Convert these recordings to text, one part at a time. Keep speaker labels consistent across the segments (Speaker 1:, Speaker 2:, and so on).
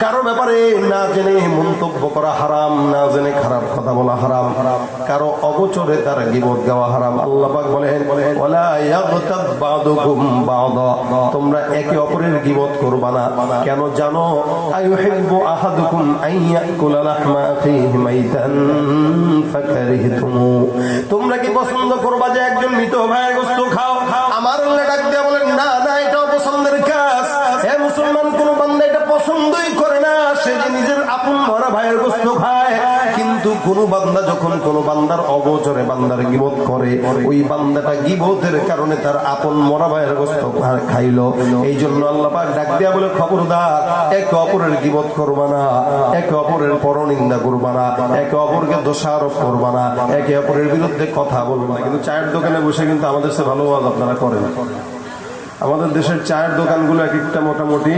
Speaker 1: কারো ব্যাপারে না জেনে মন্তব্য করা হারাম, না জেনে খারাপ কথা বলা হারাম, কারো অগোচরে তার গীবত গাওয়া হারাম। আল্লাহ পাক বলেন, ওয়ালা ইয়াগতাব বা'দুকুম বা'দা, তোমরা একে অপরের গীবত করবা না। কেন জানো? আইয়ুহিব্বু আহাদুকুম আন ইয়াকুলা লাহমা আখিহি মাইতান ফাকারিহতুমু, তোমরা কি পছন্দ করবা যে একজন মৃত ভাইয়ের গোশত খাও? আমার আল্লাহ ডাক দিয়ে বলেন, না না, এটাও পছন্দের কাজ। হে মুসলমান, কোন বান্দা এটা পছন্দই করে না সে যে নিজের আপন মরা ভাইয়ের গোশত খায়। কিন্তু কোন বান্দা যখন কোন বান্দার অগোচরে বান্দার গীবত করে, ওই বান্দাটা গীবতের কারণে তার আপন মরা ভাইয়ের গোশত খাইলো। এই জন্য আল্লাহ পাক ডাক দিয়া বলে, খবরদার, একে অপরের গীবত করবা না, একে অপরের পরনিন্দা করবা না, একে অপরকে দোষারোপ করবা না, একে অপরের বিরুদ্ধে কথা বলবা না। কিন্তু চায়ের দোকানে বসে কিন্তু আমাদের সে ভালো ওয়াজ আপনারা করেন। আমাদের দেশের চায়ের দোকানগুলো এক একটা মোটামুটি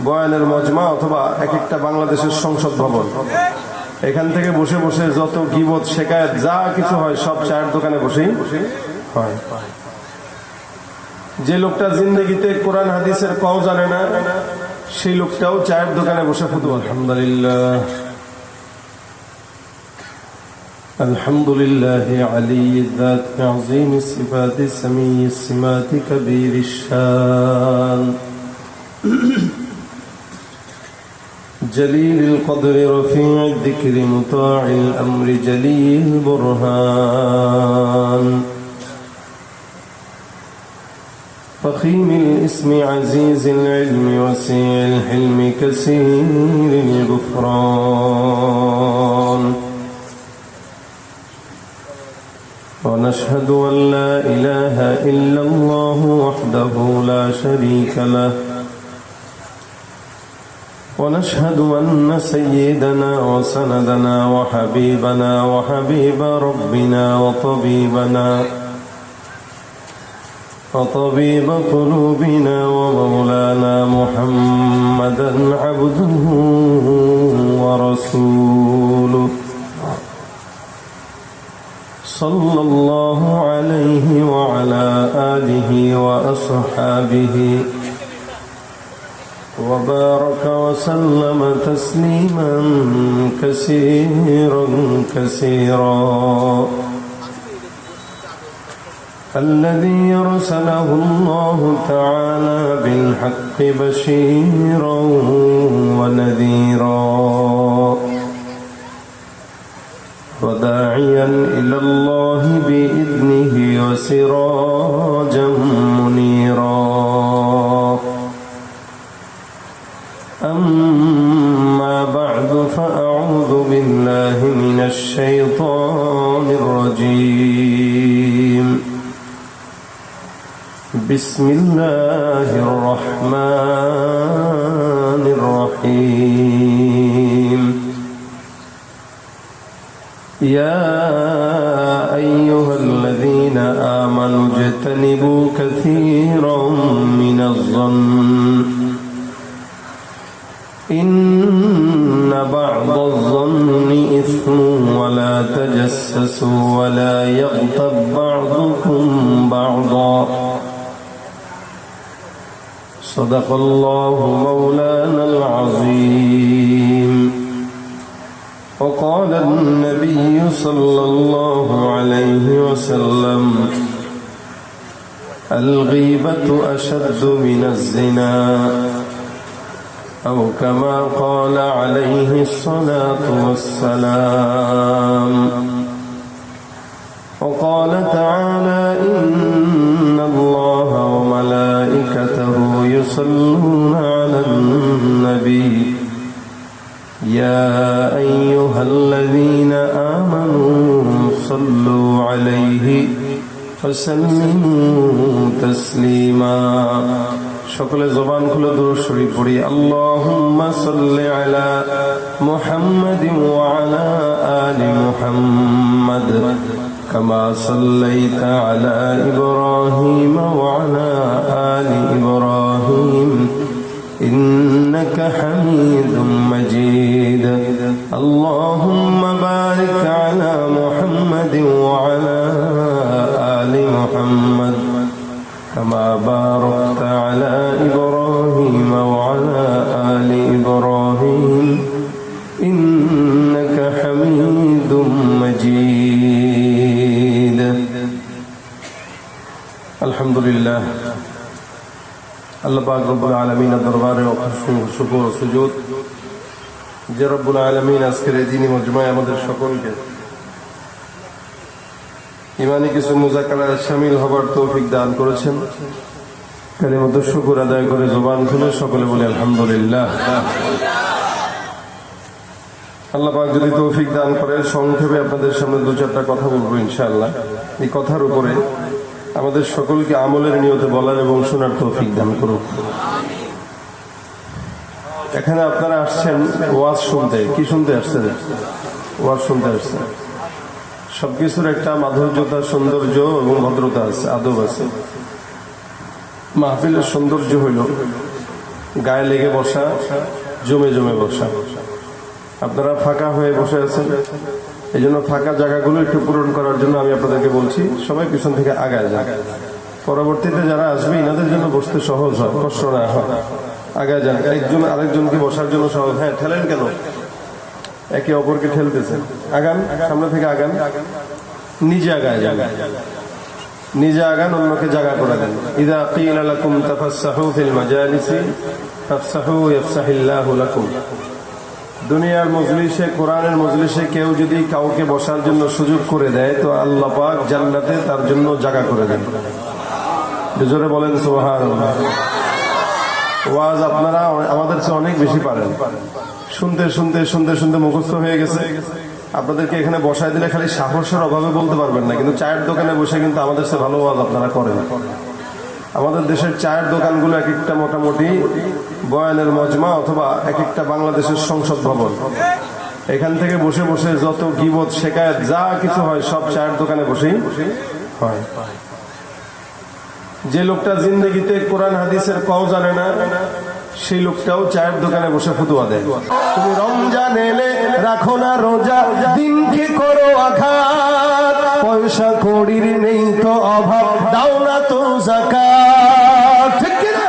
Speaker 1: বয়ানের মজমা অথবা এক একটা বাংলাদেশের সংসদ ভবন। এখান থেকে বসে বসে যত গীবত শেখায়ত যা কিছু হয় সব চায়ের দোকানে বসেই হয়। যে লোকটা জিন্দগিতে কোরআন হাদিসের কও জানে না, সেই লোকটাও চায়ের দোকানে বসে ফুটবল আলহামদুলিল্লাহ الحمد لله علي الذات عظيم الصفات سميع السمات كبير الشان جليل القدر رفيع الذكر مطاع الأمر جليل البرهان فخيم الاسم عزيز العلم وسيع الحلم كثير الغفران ونشهد أن لا إله إلا الله وحده لا شريك له ونشهد أن سيدنا وسندنا وحبيبنا وحبيب ربنا وطبيب قلوبنا ومولانا محمدا عبده ورسوله صلى الله عليه وعلى آله وأصحابه وبارك وسلم تسليما كثيرا كثيرا الذي أرسله الله تعالى بالحق بشيرا ونذيرا وداعيا إلى الله بإذنه وسراجا منيرا أما بعد فأعوذ بالله من الشيطان الرجيم بسم الله الرحمن الرحيم يا أيها الذين آمنوا اجتنبوا كثيرا من الظن إن بعض الظن إثم ولا تجسسوا ولا يغتب بعضكم بعضا صدق الله مولانا العظيم وقال النبي صلى الله عليه وسلم الغيبة أشد من الزنا أو كما قال عليه الصلاة والسلام وقال تعالى إن الله وملائكته يصلون على النبي يا أيها الذين آمنوا صلوا عليه وسلموا تسليما সকলে জবান খুলে দুরূদ শরীফ পড়ি আল্লাহুম্মা সাল্লি আলা মুহাম্মাদিন ওয়া আলা আলি মুহাম্মাদ কামা সাল্লাইতা আলা ইব্রাহিম ওয়া আলা আলি ইব্রাহিম إنك حميد مجيد اللهم بارك على محمد وعلى آل محمد كما باركت على إبراهيم وعلى آل إبراهيم আল্লাহ পাক রব্বুল আলামিনের দরবারে অসংখ্য শুকর ও সুজুদ যে রব্বুল আলামিন আজকের এই দিনী মজমায় আমাদের সকলকে ইমানি কিছু মুযাকারায় শামিল হবার তৌফিক দান করেছেন। কালিমাত শুকর আদায় করে জবান খুলে সকলে বলে আলহামদুলিল্লাহ। আল্লাহ পাক যদি তৌফিক দান করেন সংক্ষেপে আপনাদের সামনে দু চারটা কথা বলবো ইনশাআল্লাহ। এই কথার উপরে আমাদের সকলকে আমলের নিয়তে বলার এবং শোনার তৌফিক দান করুন। এখানে আপনারা আসছেন ওয়াজ শুনতে। কি শুনতে আসছেন? ওয়াজ শুনতে আসছেন। সবকিছুর একটা মাধুর্যতা, সৌন্দর্য এবং ভদ্রতা আছে, আদব আছে। মাহফিলের সৌন্দর্য হইল গায়ে লেগে বসা, জমে জমে বসা। আপনারা ফাঁকা হয়ে বসে আছেন, এই জন্য ফাঁকা জায়গাগুলো একটু পূরণ করার জন্য আমি আপনাদেরকে বলছি সবাই পিছন থেকে আগায় যান। পরবর্তীতে যারা আসবে এনাদের জন্য বসতে সহজ হয়, কষ্ট না হয়। আগায় যান, একজন আরেকজনকে বসার জন্য সহজ। হ্যাঁ, ঠেলেন কেন? একে অপরকে ঠেলতেছেন। আগান, সামনে থেকে আগান, নিজে আগায় যান, নিজে আগান, অন্যকে জায়গা করে দেন। ইযা কিলা লাকুম তাফাসসাহু ফিল মাজালিসি ফাফসাহু ইয়াফসাহিল্লাহু লাকুম। দুনিয়ার মজলিসে, কোরআনের মজলিসে কেউ যদি কাউকে বসার জন্য সুযোগ করে দেয় তো আল্লাহ পাক জান্নাতে তার জন্য জায়গা করে দেন। জোরে বলেন সুবহানাল্লাহ। ওয়াজ আপনারা আমাদের চেয়ে অনেক বেশি পারেন। শুনতে শুনতে শুনতে শুনতে মুখস্থ হয়ে গেছে। আপনাদেরকে এখানে বসায় দিলে খালি সাহসের অভাবে বলতে পারবেন না, কিন্তু চায়ের দোকানে বসে কিন্তু আমাদের চেয়ে ভালো ওয়াজ আপনারা করেন। আমাদের দেশের চায়ের দোকানগুলো এক একটা মোটামুটি বয়ানের মজমা অথবা এক একটা বাংলাদেশের সংসদ ভবন। এখান থেকে বসে বসে যত গীবত, শেকায়েত যা কিছু হয় সব চায়ের দোকানে বসেই হয়। যে লোকটা জিন্দগিতে কোরআন হাদিসের কও জানে না সেই লোকটাও চায়ের দোকানে বসে ফতুয়া দেয়। তুমি রমজান এলে রাখো না রোজা, দিনকে করো আঘাত, পয়সা কড়ির নেই তো অভাব, দাও না তো যাকাত। ঠিক কিনা?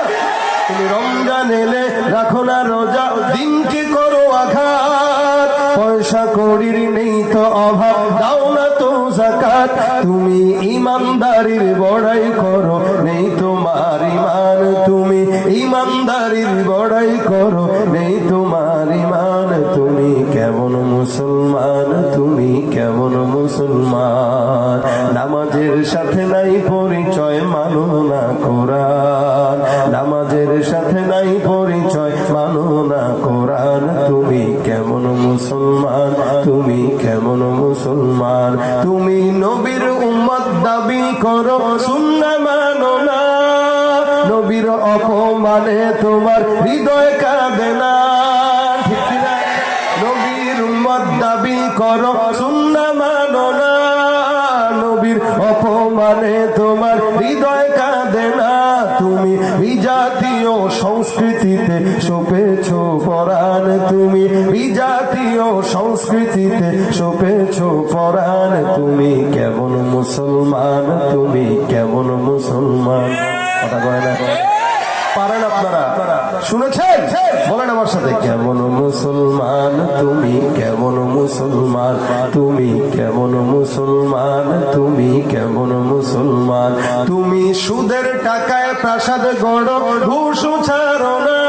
Speaker 1: তুমি রমজান এলে রাখো না রোজা, দিনকে করো আঘাত, পয়সা কড়ির নেই তো অভাব, দাও না তো যাকাত। তুমি ইমানদারির বড়াই করো, নেই তোমার ইমান, তুমি ইমানদারির বড়াই করো, নেই তোমার ইমান। তুমি কেমন মুসলমান, তুমি কেমন মুসলমান? নামাজের সাথে নাই পরিচয়, মানো না কোরআন, নামাজের সাথে নাই পরিচয়, মানো না কোরআন। তুমি কেমন মুসলমান, তুমি কেমন মুসলমান? তুমি নবীর উম্মত দাবি করো, সুন্নাহ মানো না, নবীর অপমানে তোমার হৃদয় কাঁদে না। ঠিক কিনা? নবীর উম্মত দাবি করো, সুন্নাহ মানো না, নবীর অপমানে তোমার হৃদয় কাঁদে না। তুমি বিজাতীয় সংস্কৃতিতে সপেছ পরাণ, তুমি বিজাতীয় সংস্কৃতিতে সপেছ পরাণ। তুমি কেমন মুসলমান, তুমি কেমন মুসলমান? কথা কয় না? পারেন আপনারা? শুনেছেন? বলেন আমার সাথে, কেমন মুসলমান, তুমি কেমন মুসলমান, তুমি কেমন মুসলমান, তুমি কেমন মুসলমান? তুমি সুদের টাকায় প্রাসাদ গড়ো, ঘুষ ছাড়ো না,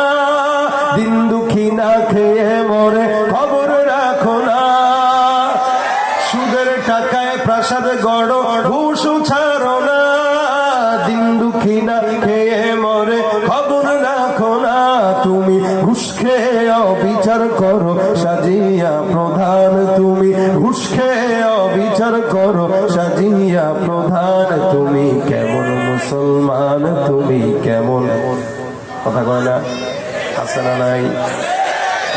Speaker 1: দিন দুঃখী না খেয়ে মরে খবর রাখো না। সুদের টাকায় প্রাসাদ গড়ো, ঘুষ ছাড়ো না, দিন দুঃখী না খেয়ে মরে খবর রাখো না। তুমি ঘুষ খেয়ে অবিচার করো, সাজিয়া প্রধান, তুমি ঘুষ খেয়ে অবিচার করো, সাজিয়া প্রধান। তুমি কেমন মুসলমান, তুমি কেমন? কথা কয় না? আছে না নাই?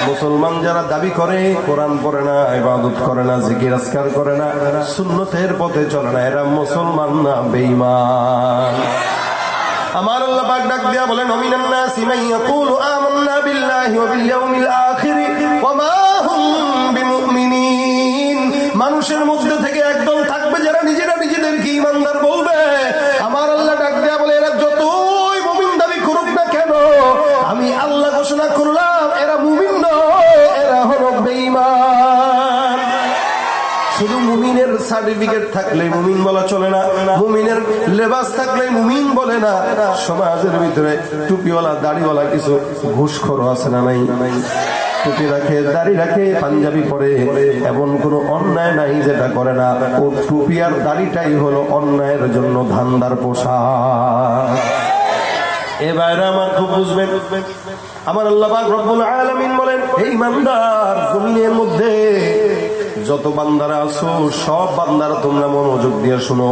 Speaker 1: মুসলমান যারা দাবি করে কোরআন পড়ে না, ইবাদত করে না, জিকির আজকার করে না, সুন্নতের পথে চলে না, এরা মুসলমান না, বেঈমান। আমার আল্লাহ পাক ডাক দিয়া বলেন, মিনান নাসি মান ইয়াকুলু আমান্না বিল্লাহি ওয়া বিল ইয়াউমিল আখির ওয়া মা হুম বিমুমিনিন। মানুষের মধ্যে থেকে একদল থাকবে যারা নিজেরা নিজেদেরকে ঈমানদার বলবে। আমার আল্লাহ ডাক দিয়া বলে, এরা যতই মুমিন দাবি করুক না কেন, আমি আল্লাহ ঘোষণা করলাম এরা মুমিন নয়, এরা হলো বেঈমান। শুধু মুমিনের সার্টিফিকেট থাকলে মুমিন বলা চলে না, মুমিনের লেবাস থাকলে মুমিন বলে না। সমাজের ভিতরে টুপিওয়ালা দাড়িওয়ালা কিছু ঘুষখোর আছে না নাই? টুপি রাখে, দাড়ি রাখে, পাঞ্জাবি পরে, এমন কোন অন্যায় নাই যেটা করে না। ও টুপি আর দাড়িটাই হলো অন্যায়ের জন্য ধান্দার পোশাক। এবার আমার খুব বুঝবেন, আমার আল্লাহ পাক রব্বুল আলামিন বলেন, হে ইমানদার, জমিনের মধ্যে যত বান্দারা আছো সব বান্দারা তোমরা মনোযোগ দিয়ে শুনো।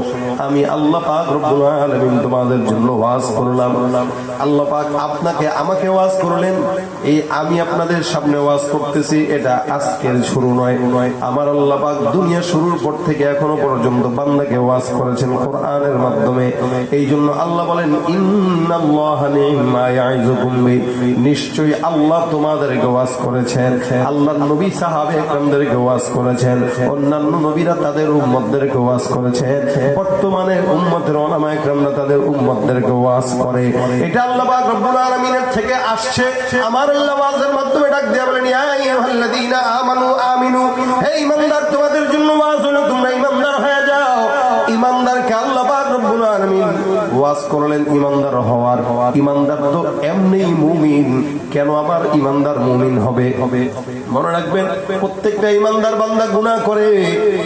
Speaker 1: আমি আল্লাহ পাক রব্বুল আলামিন তোমাদের জন্য ওয়াজ করলাম। আল্লাহ পাক আপনাকে আমাকে ওয়াজ করলেন। এই আমি আপনাদের সামনে ওয়াজ করতেছি, এটা আজকের শুরু নয়। আমার আল্লাহ পাক দুনিয়া শুরুর পর থেকে এখনো পর্যন্ত বান্দাকে ওয়াজ করেছেন কোরআনের মাধ্যমে। এই জন্য আল্লাহ বলেন, ইন্নাল্লাহা নি'মা ইয়াইযুকুম বিহি, নিশ্চয়ই আল্লাহ তোমাদেরকে ওয়াজ করেছেন। আল্লাহর নবী সাহাবে একরামদেরকে ওয়াজ করেছেন, অন্যান্য নবীরা তাদের উম্মতদেরকে ওয়াজ করেছেন, বর্তমানে উম্মতের উলামা একরামরা তাদের উম্মতদেরকে ওয়াজ করে। এটা আল্লাহ পাক রব্বুল আলামিনের থেকে আসছে। আমার আল্লাহ ওয়াজের মাধ্যমে ডাক দিয়ে বলেন, ইয়া আইয়ুহাল্লাযীনা আমানু আমিনু, হে ঈমানদার, তোমাদের জন্য ওয়াজ হলো, তোমরা ঈমানদার হয়ে যাও। ঈমানদারকে আল্লাহ পাক রব্বুল আলামিন ওয়াজ করলেন ঈমানদার হওয়ার। ঈমানদার তো এমনিই মুমিন, কেন আবার ঈমানদার মুমিন হবে? মনে রাখবেন, প্রত্যেকটা ঈমানদার বান্দা গুনাহ করে।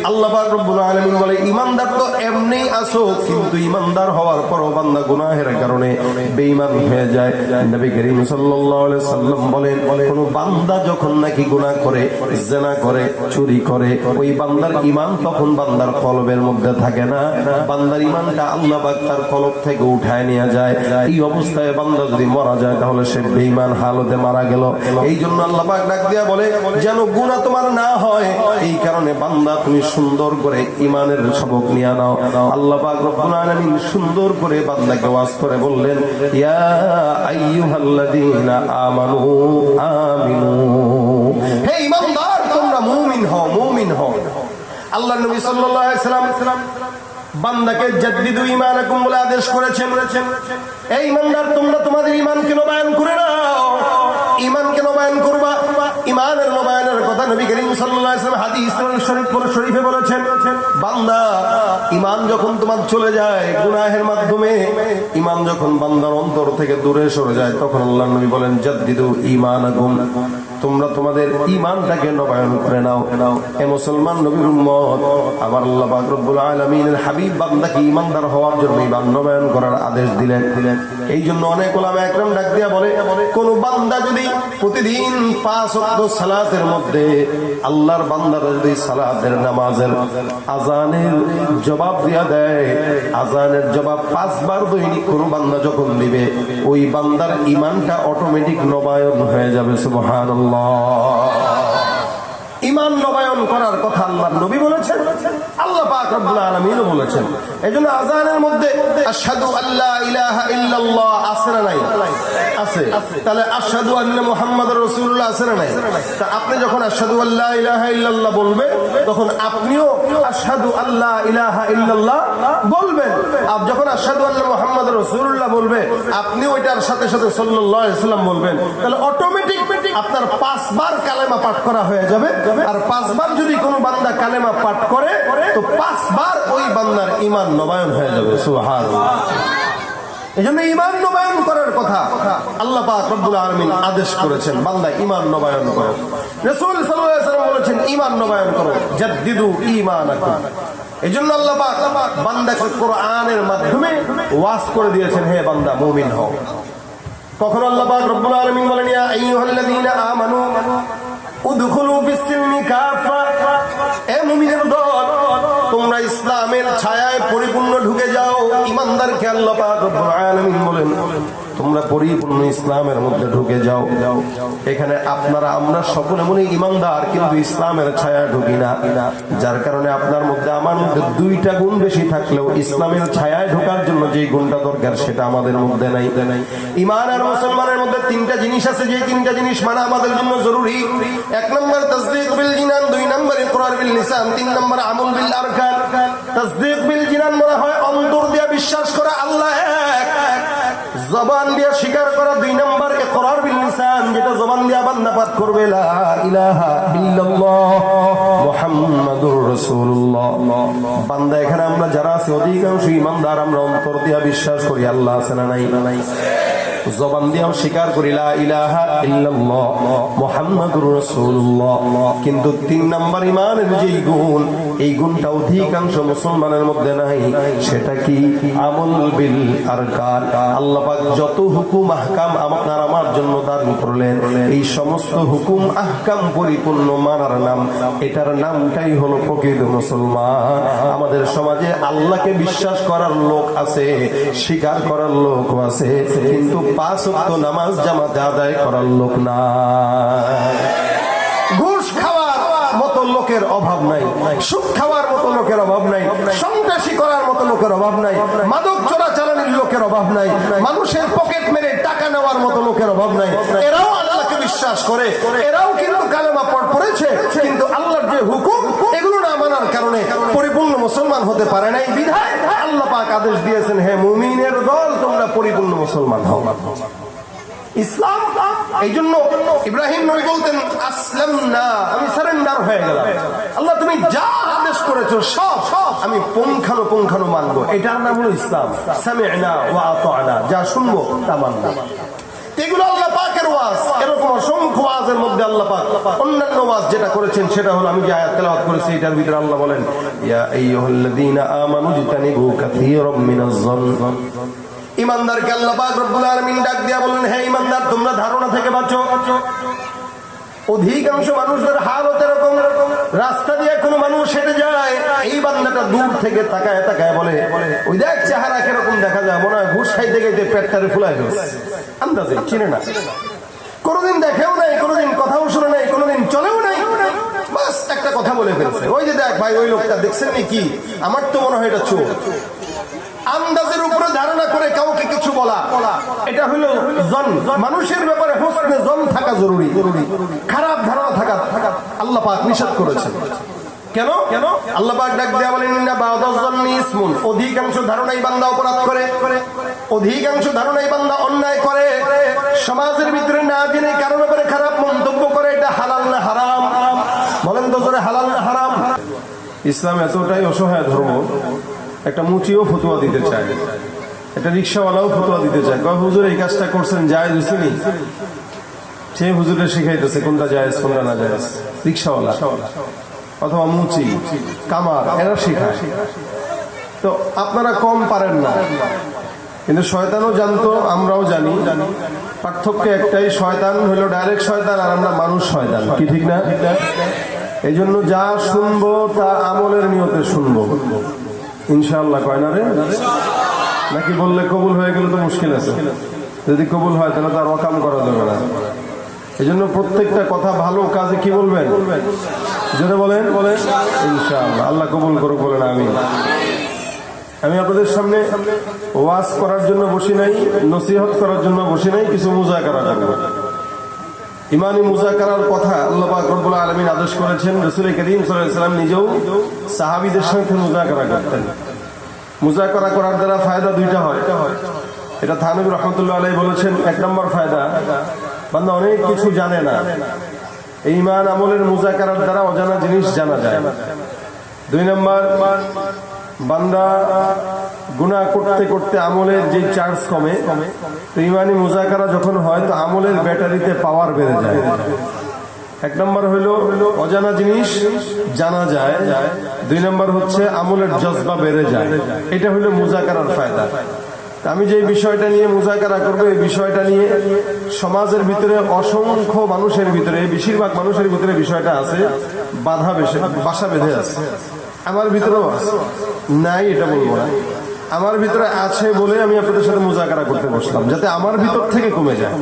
Speaker 1: আল্লাহ পাক রব্বুল আলামিন বলে, ঈমানদার তো এমনিই আছো, কিন্তু ঈমানদার হওয়ার পরও বান্দা গুনাহের কারণে বেঈমান হয়ে যায়। নবী করিম সাল্লাল্লাহু আলাইহি সাল্লাম বলেন, কোন বান্দা যখন নাকি গুনাহ করে, জিনা করে, চুরি করে, ওই বান্দার ঈমান তখন বান্দার কলবের মধ্যে থাকে না। বান্দার ঈমানটা আল্লাহ পাক তার কলব থেকে উঠায় নিয়ে যায়। এই অবস্থায় বান্দা যদি মারা যায় তাহলে সে বেঈমান হালতে মারা গেল। এই জন্য আল্লাহ পাক ডাক দিয়া বলে, যেন গুনাহ তোমার না হয়, এই কারণে বান্দা তুমি সুন্দর করে ঈমানের সবক নিয়ে নাও। আল্লাহ পাক রব্বুল আলামিন সুন্দর করে বান্দাকে ওয়াজ করে বললেন, ইয়া আইয়ুহাল্লাযীনা আমানু আমিনু, হে ঈমানদার, তোমরা মুমিন হও, মুমিন হও। আল্লাহর নবী সাল্লাল্লাহু আলাইহি সাল্লাম বান্দাকে জাদ্দিদু ঈমানাকুম বলে আদেশ করেছেন। এই ঈমানদার, তোমরা তোমাদের ঈমানকে নবায়ন করে নাও। ঈমানকে নবায়ন করবা, ঈমানের নবায়নের কথা নবী করিম সাল্লাল্লাহু আলাইহি ওয়াসাল্লাম হাদিস শরীফে বলেছেন। বান্দা, ঈমান যখন তোমার চলে যায় গুনাহের মাধ্যমে, ঈমান যখন বান্দার অন্তর থেকে দূরে সরে যায়, তখন আল্লাহর নবী বলেন, জাদ্দিদু ঈমানাকুম, তোমরা তোমাদের ঈমানটাকে নবায়ন করে নাও। এ মুসলমান নবীর উম্মত, আমার আল্লাহ পাক রব্বুল আলামিনের হাবিব বান্দাকে ঈমানদার হওয়ার জন্য ঈমান নবায়ন করার আদেশ দিলেন। এই জন্য অনেক উলামা একরাম ডাক দিয়া বলে, কোন বান্দা যদি প্রতিদিন 5 ওয়াক্ত সালাতের মধ্যে আল্লাহর বান্দারা যদি সালাতের নামাজের আযানের জবাব দিয়া দেয়, আযানের জবাব 5 বার দৈনিক কোন বান্দা যখন দিবে, ওই বান্দার ঈমানটা অটোমেটিক নবায়ন হয়ে যাবে। সুবহানাল্লাহ। ঈমান নবায়ন করার কথা আল্লাহর নবী বলেছেন, আল্লাহ পাক রব্বুল আলামিন বলেছেন। এজন্য আযানের মধ্যে আশহাদু আল্লা ইলাহা ইল্লাল্লাহ আছে না নাই? আছে। তাহলে আশহাদু আন্না মুহাম্মাদুর রাসূলুল্লাহ আছে না নাই? তা আপনি যখন আশহাদু আল্লা ইলাহা ইল্লাল্লাহ বলবে, তখন আপনিও আশহাদু আল্লা ইলাহা ইল্লাল্লাহ বলবেন। আর যখন আশহাদু আন্না মুহাম্মাদুর রাসূলুল্লাহ বলবে, আপনিও এটার সাথে সাথে সাল্লাল্লাহু আলাইহি ওয়াসাল্লাম বলবেন। তাহলে অটোমেটিক আপনার 5 বার কালেমা পাঠ করা হয়ে যাবে। আর 5 বার যদি কোনো বান্দা কালেমা পাঠ করে, তো 5 বার ওই বান্দার ঈমান নবায়ন হয়ে যাবে। সুবহানাল্লাহ। এজন্য ঈমান নবায়ন করার কথা আল্লাহ পাক রব্বুল আলামিন আদেশ করেছেন, বান্দা ঈমান নবায়ন করো। রাসূল সাল্লাল্লাহু আলাইহি ওয়াসাল্লাম বলেছেন, ঈমান নবায়ন করো, জাদ্দিদু ঈমানাকুম। এজন্য আল্লাহ পাক বান্দাকে কোরআনের মাধ্যমে ওয়াজ করে দিয়েছেন, হে বান্দা মুমিন হও। তখন আল্লাহ পাক রব্বুল আলামিন বলেন, ইয়া আইয়ুহাল্লাযীনা আমানু উদখুলু ফিস-সিলমি কাফা, এ মুমিনের দল, তোমরা ইসলামের ছায়ায় পরিপূর্ণ ঢুকে যাও। ঈমানদারকে আল্লাহ পাক রব্বুল আলামিন বলেন, তোমরা পরিপূর্ণ ইসলামের মধ্যে ঢুকে যাও। এখানে আপনারা আমরা সকলে মনে ঈমানদার, কিন্তু ইসলামের ছায়ায় ঢুকি না। যার কারণে আপনার মধ্যে আমার মধ্যে 2টা গুণ বেশি থাকলেও ইসলামের ছায়ায় ঢোকার জন্য যে গুণটা দরকার সেটা আমাদের মধ্যে নাই। ঈমান আর মুসলমানের মধ্যে 3টা জিনিস আছে, যে 3টা জিনিস মানা আমাদের জন্য জরুরি। 1 নম্বর তাসদীক বিল জিনান, 2 নম্বর ইকরার বিল লিসান, 3 নম্বর আমল বিল আরকান। তাসদীক বিল জিনান মানে হয় অন্তর দিয়ে বিশ্বাস করা আল্লাহ এক, জবান দিয়ে স্বীকার করা। 2 নম্বর ইকরার বিল লিসান, যেটা জবান দিয়ে বান্দা পাঠ করবে, লা ইলাহা ইল্লাল্লাহ মুহাম্মাদুর রাসূলুল্লাহ। বান্দা এখানে আমরা যারা আছি অধিকাংশ ইমানদার, আমরা অন্তর দিয়া বিশ্বাস করি আল্লাহ আছে না নাই, জবান দিয়েও স্বীকার করি লা ইলাহা ইল্লাল্লাহ মুহাম্মাদুর রাসূলুল্লাহ। কিন্তু 3 নাম্বার ঈমানের যে গুণ, এই গুণটা অধিকাংশ মুসলমানের মধ্যে নাই। সেটা কি? আমল বিল আরকান। আল্লাহ পাক যত হুকুম আহকাম আপনার আমার জন্য দান করলেন, এই সমস্ত হুকুম আহকাম পরিপূর্ণ মানার নাম, এটার নামটাই হলো প্রকৃত মুসলমান। আমাদের সমাজে আল্লাহকে বিশ্বাস করার লোক আছে, স্বীকার করার লোক আছে, কিন্তু 5 ওয়াক্ত নামাজ জামাতে আদায় করার লোক না। ঘুষ খাওয়ার মতো লোকের অভাব নাই, সুদ খাওয়ার মতো লোকের অভাব নাই, সন্ত্রাসী করার মতো লোকের অভাব নাই, মাদক চোরাচালানির লোকের অভাব নাই, মানুষের পকেট মেরে টাকা নেওয়ার মতো লোকের অভাব নাই। এরাও আল্লাহকে বিশ্বাস করে, এরাও কিন্তু কালেমা পড়েছে, কিন্তু আল্লাহর যে হুকুম এগুলো না মানার কারণে পরিপূর্ণ মুসলমান হতে পারে নাই। বিধায় আল্লাহ পাক আদেশ দিয়েছেন, হে মুমিনের দল, তোমরা পরিপূর্ণ মুসলমান হও। ইসলাম এই জন্য ইব্রাহিম নবী বলতেন, আসলামনা, আমি সারেন্ডার হয়ে গেলাম। আল্লাহ তুমি যা আদেশ করেছো সব আমি পুঙ্খানুপুঙ্খানু মানবো। এটার নাম হলো ইসলাম। সামি'না ওয়া আতা'না, যা শুনবো তা মানবো। এগুলো আল্লাহ পাকের ওয়াজ। এরকম অসংখ্য ওয়াজের মধ্যে আল্লাহ পাক অন্যান্য ওয়াজ যেটা করেছেন সেটা হলো, আমি যে আয়াত তেলাওয়াত করেছি এটার ভিতরে আল্লাহ বলেন, ইয়া আইয়ুহাল্লাযীনা আমানু ইজতানিবু কাসীরাম মিনাজ-যন্ন। ঈমানদারকে আল্লাহ পাক রব্বুল আলামিন ডাক দিয়া বলেন, হে ঈমানদার, তোমরা ধারণা থেকে বাঁচো। অধিকাংশ মানুষদের হালত এরকম, রাস্তা দিয়ে কোনো মানুষ হেঁটে যায়, এই বান্দাটা দূর থেকে তাকায় তাকায় বলে, ওই দেখ চেহারা কিরকম দেখা যায়, মনে হয় ঘুষ খাইতে খাইতে পেটটারে ফুলাই ফেলছে, আন্দাজে চিনে না, কোনোদিন দেখেও নাই, কোনোদিন কথাও শুনে নাই, কোনোদিন চলেও নাই, বাস একটা কথা বলে ফেলছে, ওই যে দেখ ভাই ওই লোকটা দেখছেন নাকি, আমার তো মনে হয় এটা চোর। আন্দাজের উপরে ধারণা করে কাউকে কিছু বলা, এটা হলো জন। মানুষের ব্যাপারে হোসনে জন থাকা জরুরি, খারাপ ধারণা থাকা আল্লাহ পাক নিষেধ করেছেন। কেন? আল্লাহ পাক ডাক দেয়া বলেন, ইন্না বা'দাজ-যন্নি ইসমুন, অধিকাংশ ধারণাই বান্দা অপরাধ করে, অধিকাংশ ধারণাই বান্দা অন্যায় করে, সমাজের ভিতরে না জেনে কারো ব্যাপারে খারাপ মন্তব্য করে। এটা হালাল না হারাম? বলেন তো জোরে, হালাল না হারাম? ইসলাম এতটাই অসহায় ধর্ম, একটা মুচিও ফতোয়া দিতে চায়, একটা রিক্সাওয়ালাও ফতোয়া দিতে চায়, কয় হুজুর এই কাজটা করছেন জায়েজ হইছেনি? সে হুজুরে শিখাইতেছে কোনটা জায়েজ কোনটা না জায়েজ। রিক্সাওয়ালা অথবা মুচি, কামার, এরা শিখায়। তো আপনারা কম পারেন না, কিন্তু শয়তানও জানতো, আমরাও জানি। পার্থক্য একটাই, শয়তান হলো ডাইরেক্ট শয়তান, আর আমরা মানুষ শয়তান। কি ঠিক না? এই জন্য যা শুনবো তা আমলের নিয়তে শুনবো ইনশাআল্লাহ। কয় না রে? নাকি বললে কবুল হয়ে গেলে তো মুশকিল আছে, যদি কবুল হয় তাহলে তো আর অকাম করা যাবে না। এই জন্য প্রত্যেকটা কথা ভালো কাজে কি বলবেন? যদি বলেন ইনশাআল্লাহ, আল্লাহ কবুল করুক, বলেন আমিন। আমি আপনাদের সামনে ওয়াজ করার জন্য বসি নাই, নসিহত করার জন্য বসি নাই, কিছু মুজাকারা করব। ইমানি মুজাকারার কথা আল্লাহ পাক রব্বুল আলামিন আদেশ করেছেন। রাসূল করিম সাল্লাল্লাহু আলাইহি ওয়াসাল্লাম নিজেও সাহাবীদের সাথে মুজাকারা করতেন। মুজাকারা করার দ্বারা ফায়দা দুইটা হয়, এটা থানবী রাহমাতুল্লাহ আলাইহি বলেছেন। 1 নম্বর ফায়দা, বান্দা অনেক কিছু জানে না, এই ঈমান আমলের মুজাকারার দ্বারা অজানা জিনিস জানা যায়। 2 নম্বর, বান্দা গুনাহ করতে করতে আমলের যে চার্জ কমে, তো ইমানি মুজাকারা যখন হয় তো আমলের ব্যাটারিতে পাওয়ার বেড়ে যায়। 1 নম্বর হইল অজানা জিনিস জানা যায়, 2 নম্বর হচ্ছে আমলের জজবা বেড়ে যায়। এটা হইল মুজাকারার ফায়দা। আমি যে বিষয়টা নিয়ে মুজাকারা করবো, এই বিষয়টা নিয়ে সমাজের ভিতরে অসংখ্য মানুষের ভিতরে, বেশিরভাগ মানুষের ভিতরে বিষয়টা আছে, বাসা বেঁধে আছে। আমার ভিতরেও আছে, নাই এটা বলবো না, আমার ভিতরে আছে বলে আমি আপনাদের সাথে মুজাকারা করতে বসলাম, যাতে আমার ভিতর থেকে কমে যায়।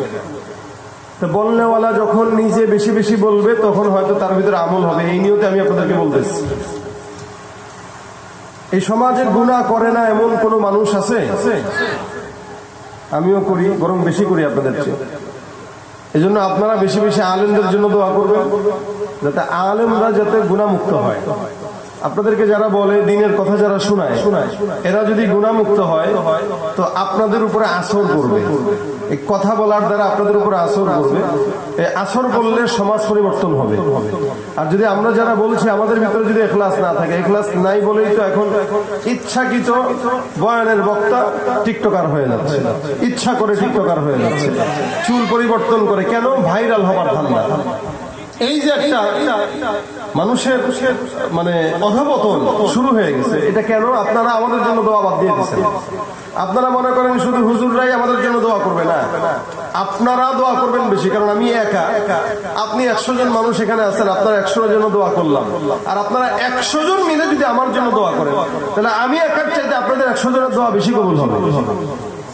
Speaker 1: তো বলনেওয়ালা যখন নিজে বেশি বেশি বলবে তখন হয়তো তার ভিতরে আমল হবে, এই নিয়তে আমি আপনাদেরকে বলতেছি। এই সমাজের গুনাহ করে না এমন কোন মানুষ আছে? আমিও করি, বরং বেশি করি আপনাদের চেয়ে। এই জন্য আপনারা বেশি বেশি আলেমদের জন্য দোয়া করবেন, যাতে আলেমরা যাতে গুনাহ মুক্ত হয়। আপনাদেরকে যারা বলে দিনের কথা যারা শোনায় এরা যদি গুনাহমুক্ত হয় তো আপনাদের উপরে আসর করবে, এই কথা বলার দ্বারা আপনাদের উপরে আসর করবে। এই আসর করলে সমাজ পরিবর্তন হবে। আর যদি আমরা যারা বলছি আমাদের ভিতরে যদি ইখলাস না থাকে, ইখলাস নাই বলেই তো এখন ইচ্ছাকৃত বয়ানের বক্তা টিকটকার হয়ে যাচ্ছে, ইচ্ছা করে টিকটকার হয়ে যাচ্ছে, চুল পরিবর্তন করে, কেন? ভাইরাল হবার ধান্দা। এই যে একটা মানুষের মানে অধঃপতন শুরু হয়ে গেছে, এটা কেন? আপনারা আমাদের জন্য দোয়া বাদ দিয়ে দিচ্ছেন। আপনারা মনে করেন শুধু হুজুররাই আমাদের জন্য দোয়া করবে, না, আপনারা দোয়া করবেন বেশি, কারণ আমি একা, আপনি 100 জন মানুষ এখানে আছেন, আপনারা 100 জনের জন্য দোয়া করলাম। আর আপনারা 100 জন মিলে যদি আমার জন্য দোয়া করেন তাহলে আমি একার চাইতে আপনাদের 100 জনের দোয়া বেশি কবুল হবে।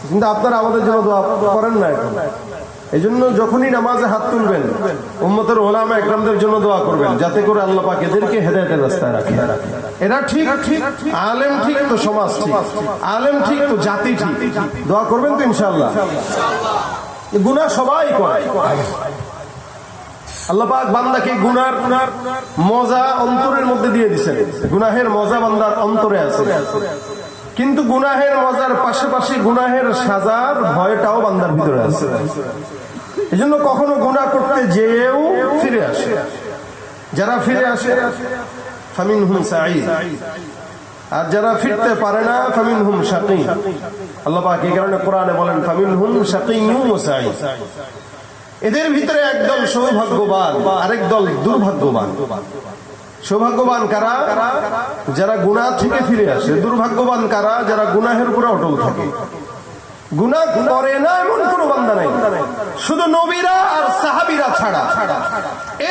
Speaker 1: কিন্তু আপনারা আমাদের জন্য দোয়া করেন না এখন। এই জন্য যখনই নামাজে হাত তুলবেন উম্মতের ওলামা একরামদের জন্য দোয়া করবেন, যাতে করে আল্লাহ পাক এদেরকে হেদায়েতের রাস্তায় রাখে। এরা ঠিক, আলেম ঠিক তো সমাজ ঠিক, আলেম ঠিক তো জাতি ঠিক। দোয়া করবেন তো ইনশাআল্লাহ। গুনাহ সবাই করে, আল্লাহ পাক বান্দাকে গুনার মজা অন্তরের মধ্যে দিয়ে দিয়েছেন। গুনাহের মজা বান্দার অন্তরে আছে, কিন্তু গুনাহের মজার পাশাপাশি গুনাহের সাজার ভয়টাও বান্দার ভিতরে আছে। এজন্য কখনো গুনাহ করতে যেও ফিরে আসে, যারা ফিরে আসে ফামিনহুম সাঈদ, আর যারা ফিরতে পারে না ফামিনহুম শাকী। আল্লাহ পাক এই কারণে কোরআনে বলেন ফামিনহুম শাকিয়্যুন ওয়া সাঈদ। এদের ভিতরে একদল সৌভাগ্যবান, আরেক দল দুর্ভাগ্যবান। সৌভাগ্যবান কারা? যারা গুনাহ থেকে ফিরে আসে। দুর্ভাগ্যবান কারা? যারা গুনাহের উপরে অটল থাকে। গুনাহ করে না এমন কোন বান্দা নাই, শুধু নবীরা আর সাহাবীরা ছাড়া।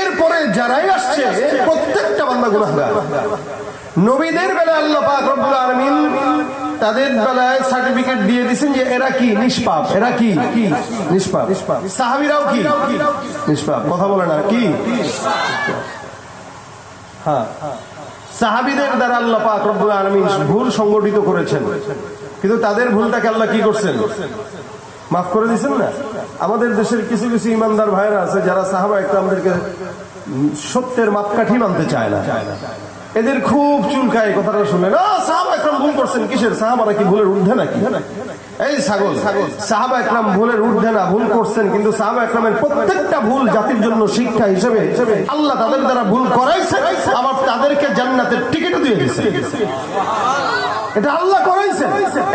Speaker 1: এরপরে যারাই আসছে প্রত্যেকটা বান্দা গুনাহগার। নবীদের বেলায় আল্লাহ পাক রব্বুল আলামিন তাদের বেলায় সার্টিফিকেট দিয়ে দিয়েছেন যে এরা কি নিষ্পাপ, এরা কি নিষ্পাপ। সাহাবীরাও কি নিষ্পাপ। কথা বলে না কি? হ্যাঁ, সাহাবীদের দ্বারা আল্লাহ পাক রব্বুল আলামিন ভুল সংগঠিত করেছেন, কিন্তু তাদের ভুলটাকে আল্লাহ কি করছেন? মাফ করে দিয়েছেন না। আমাদের দেশের কিছু কিছু ইমানদার ভাইরা আছে যারা সাহাবা একরামদেরকে সত্যের মাপকাঠি মানতে চায় না। এদের খুব চুলকায় কথাটা শুনে, না সাহাবা একরাম ভুল করছেন, কিসের? সাহাবারা কি ভুলের ঊর্ধ্বে নাকি? এই ছাগল, সাহাবা একরাম ভুলের ঊর্ধ্বে না, ভুল করছেন, কিন্তু সাহাবা একরামের প্রত্যেকটা ভুল জাতির জন্য শিক্ষা হিসেবে আল্লাহ তাদের দ্বারা ভুল করাইছে, আবার তাদেরকে জান্নাতের টিকিটও দিয়ে দিয়েছে। এটা আল্লাহ করাইছে।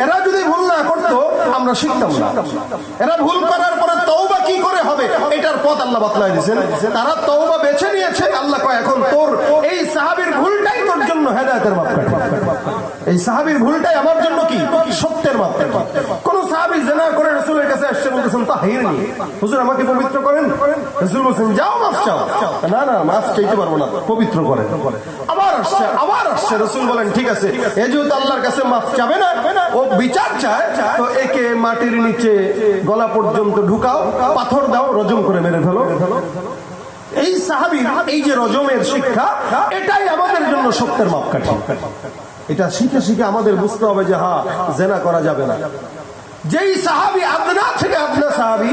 Speaker 1: এরা যদি ভুল না করতো আমরা শিখতাম না। এরা ভুল করার পরে তওবা কি করে হবে এটার পথ আল্লাহ বাতলাই দিয়েছেন। তারা তওবা বেছে নিয়েছে। আল্লাহ কয় এখন তোর এই সাহাবীর ভুলটাই তোর জন্য হেদায়েতের মাপকাঠি। এই সাহাবীর ভুলটাই আমার জন্য কি সত্যের মাপকাঠি। কোন সাহাবী জিনা করে রাসূলের কাছে আসছে, বলতেছেন তাহিরনি, হুজুর আমাকে পবিত্র করেন। রাসূল বলেন যাও মাফ চাও। না না, মাফ চাইতে পারবো না, পবিত্র করেন। আবার আসছে রাসূল বলেন ঠিক আছে, এই যেহেতু আল্লাহর কাছে মাফ চাবে না, ও বিচার চায়, তো একে মাটির নিচে গলা পর্যন্ত ঢুকাও, পাথর দাও, রজম করে মেরে ফেলো। এই সাহাবীর এই যে রজমের শিক্ষা, এটাই আমাদের জন্য সত্যের মাপকাঠি। এটা শিখে শিখে আমাদের বুঝতে হবে যে হ্যাঁ, জেনা করা যাবে না। যেই সাহাবী আদনা থেকে আদনা সাহাবী,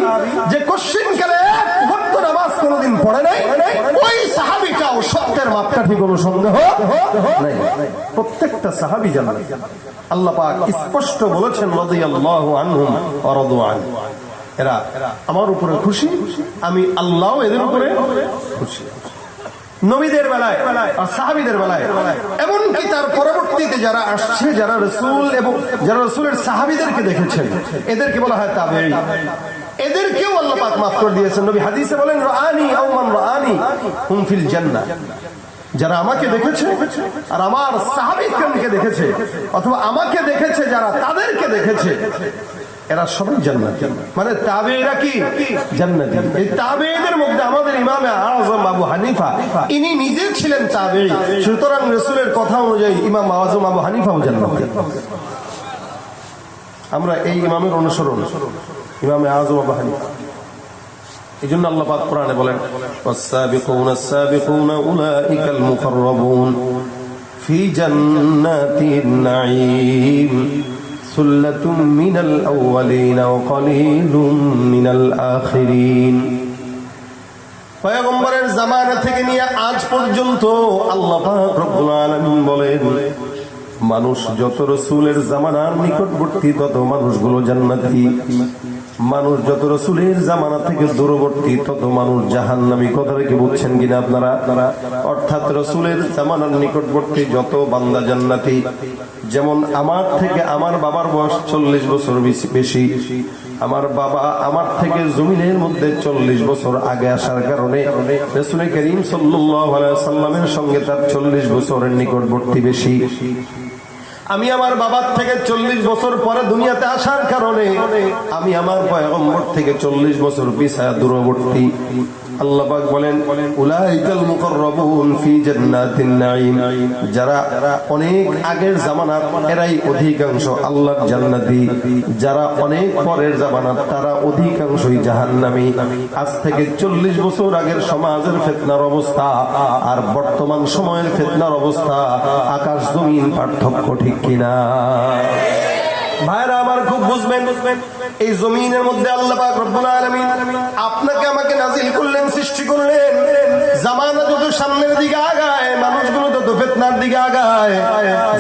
Speaker 1: যে কোশ্চিন কালে এক ওয়াক্ত নামাজ কোনোদিন পড়ে নাই, ওই সাহাবীটাও সত্যের মাপকাঠি, কোনো সন্দেহ নাই। প্রত্যেকটা সাহাবী জান্নাতি। আল্লাহ পাক স্পষ্ট বলেছেন রাদিয়াল্লাহু আনহুম ওয়া রাদু আনহু। এরা আমার উপরে খুশি, আমি আল্লাহও এদের উপরে খুশি। নবীদের বেলায় আর সাহাবীদের বেলায়, এমনকি তার পরবর্তীতে যারা আসছে, যারা রাসূল এবং যারা রাসূলের সাহাবীদেরকে দেখেছেন, এদেরকে বলা হয় তাবেঈ। এদেরকেও আল্লাহ পাক মাফ করে দিয়েছেন। নবী হাদিসে বলেন রাআনি আও মান রাআনি হুম ফিল জান্নাহ। যারা আমাকে দেখেছে আর আমার সাহাবীকে দেখেছে, অথবা আমাকে দেখেছে যারা তাদেরকে দেখেছে, এরা সবাই জান্নাতি। মানে তাবেঈরা কি জান্নাতি। এই তাবেঈদের মধ্যে আমাদের ইমামে আযম আবু হানিফা, ইনি নিজে ছিলেন তাবেঈ, সুতরাং রাসূলের কথা অনুযায়ী ইমাম আযম আবু হানিফাও জান্নাতি। আমরা এই ইমামের অনুসরণ, ইমামে আযম আবু হানিফা। এজন্য আল্লাহ পাক কোরআনে বলেন ওয়াস-সাবিকুনা আস-সাবিকুনা উলাইকাল মুকাররাবুন ফি জান্নাতিন নাঈম সুল্লাতুম মিনাল আউয়ালিন ওয়া কলিলুম মিনাল আখিরিন। পয়গম্বরের জামানা থেকে নিয়ে আজ পর্যন্ত আল্লাহ পাক রব্বুল আলামিন বলেন, মানুষ যত রাসূলের জামানার নিকটবর্তী তত মানুষগুলো জান্নাতি, মানুষ যত রাসূলের জামানা থেকে দূরবর্তী তত মানুষ জাহান্নামী। কথাটা কি বুঝছেন কিনা আপনারা? অর্থাৎ রাসূলের জামানার নিকটবর্তী যত বান্দা জান্নাতি। যেমন আমার থেকে আমার বাবার বয়স 40 বছর বেশি, আমার বাবা আমার থেকে জমিনের মধ্যে 40 বছর আগে আসার কারণে রাসূল করিম সাল্লাল্লাহু আলাইহি ওয়াসাল্লামের সঙ্গে তার 40 বছরের নিকটবর্তী বেশি। আমি আমার বাবার থেকে 40 বছর পরে দুনিয়াতে আসার কারণে আমি আমার পয়গম্বর থেকে 40 বছর পিছায়া দূরবর্তী। আল্লাহ পাক বলেন, উলাইকাল মুকাররাবুন ফি জান্নাতিন নাঈম, যারা অনেক আগের জামানার এরাই অধিকাংশ আল্লাহর জান্নাতি, যারা অনেক পরের জামানার তারা অধিকাংশই জাহান্নামী। আজ থেকে 40 বছর আগের সমাজের ফিতনার অবস্থা আর বর্তমান সময়ের ফিতনার অবস্থা আকাশ জমিন পার্থক্য, ঠিক কিনা? ভাইরা আমার খুব বুঝবেন, এই জমিনের মধ্যে আল্লাহ পাক রব্বুল আলামিন আপনাকে আমাকে নাজিল করলেন, সৃষ্টি করলেন। জামানা যত সামনের দিকে আগায় মানুষগুলো তত ফিতনার দিকে আগায়,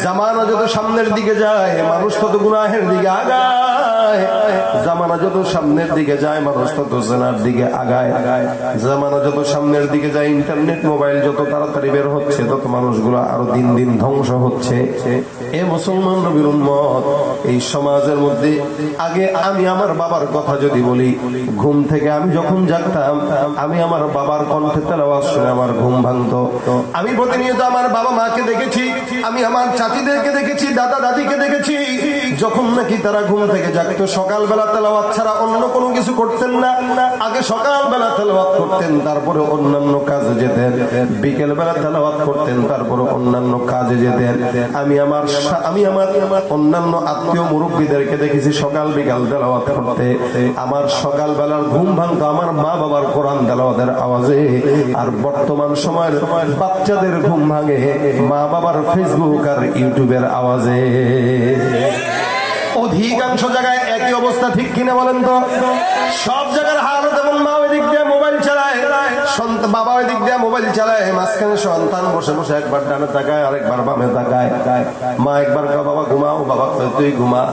Speaker 1: জামানা যত সামনের দিকে যায় মানুষ তত গুনাহের দিকে আগায়, জামানা যত সামনের দিকে যায় মানুষ তত জিনার দিকে আগায়, জামানা যত সামনের দিকে যায় ইন্টারনেট মোবাইল যত তাড়াতাড়ি বের হচ্ছে তত মানুষগুলো আরো দিন দিন ধ্বংস হচ্ছে। এ মুসলমান নবীর উম্মত, এই সমাজের মধ্যে আগে আমি আমার বাবার কথা যদি বলি, ঘুম থেকে আমি যখন জাগতাম আমি আমার বাবার কণ্ঠে তেলাওয়াত শুনে আমার ঘুম ভাঙতো। আমি প্রতিনিয়ত আমার বাবা মাকে দেখেছি, আমি আমার চাচিদেরকে দেখেছি, দাদা দাদিকে দেখেছি, যখন নাকি তারা ঘুম থেকে জাগতো সকালবেলা তেলাওয়াত ছাড়া অন্য কোনো কিছু করতেন না। আগে সকালবেলা তেলাওয়াত করতেন, তারপরে অন্যান্য কাজে যেতেন, বিকেল বেলা তেলাওয়াত করতেন, তারপরে অন্যান্য কাজে যেতেন। আমি আমার অন্যান্য আত্মীয় মুরব্বীদেরকে দেখেছি সকাল বিকাল তেলাওয়াত করতে। আমার সকালবেলার ঘুম ভাঙতো আমার মা বাবার কোরআন তেলাওয়াতের আওয়াজে, আর বর্তমান সময়ের বাচ্চাদের ঘুম ভাঙে মা বাবার ফেসবুক আর ইউটিউবের আওয়াজে। অধিকাংশ জায়গায় একই অবস্থা, ঠিক কিনা বলেন তো? সব জায়গার হালত এমন, মা ওই দিক দিয়ে মোবাইল চালায়, বাবা ওই দিক দিয়ে মোবাইল চালায়, মাঝখানে সন্তান বসে বসে একবার ডানে তাকায় আরেকবার বামে তাকায়। মা একবার বাবা ঘুমাও, বাবা তুই ঘুমা।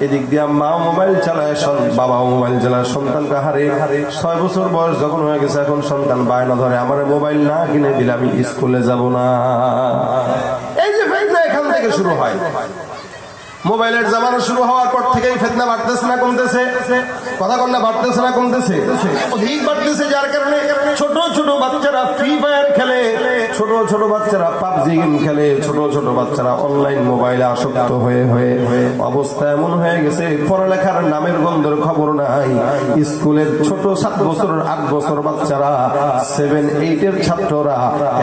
Speaker 1: এদিক দিয়ে মাও মোবাইল চালায়, বাবাও মোবাইল চালায়। সন্তান কাহারে 6 বছর বয়স যখন হয়ে গেছে এখন সন্তান বায়না ধরে, আমার মোবাইল না কিনে দিলে আমি স্কুলে যাব না। এই যে ফিতনা এখান থেকে শুরু হয়। মোবাইলের জামানা শুরু হওয়ার পর থেকেই ফিতনা বাড়তেছে না কমতেছে? কথা কন্যা বাড়তেছে না কমতেছে? অধিক বাড়তেছে। যার কারণে ছোট ছোট বাচ্চারা ফ্রি ফায়ার খেলে, ছোট ছোট বাচ্চারা পাবজি গেম খেলে, ছোট ছোট বাচ্চারা অনলাইন মোবাইলে আসক্ত হয়ে অবস্থা এমন হয়ে গেছে পড়ালেখার নামের গন্ধের খবর নাই। স্কুলের ছোট 7 বছর 8 বছর বাচ্চারা, 7-8 এর ছাত্ররা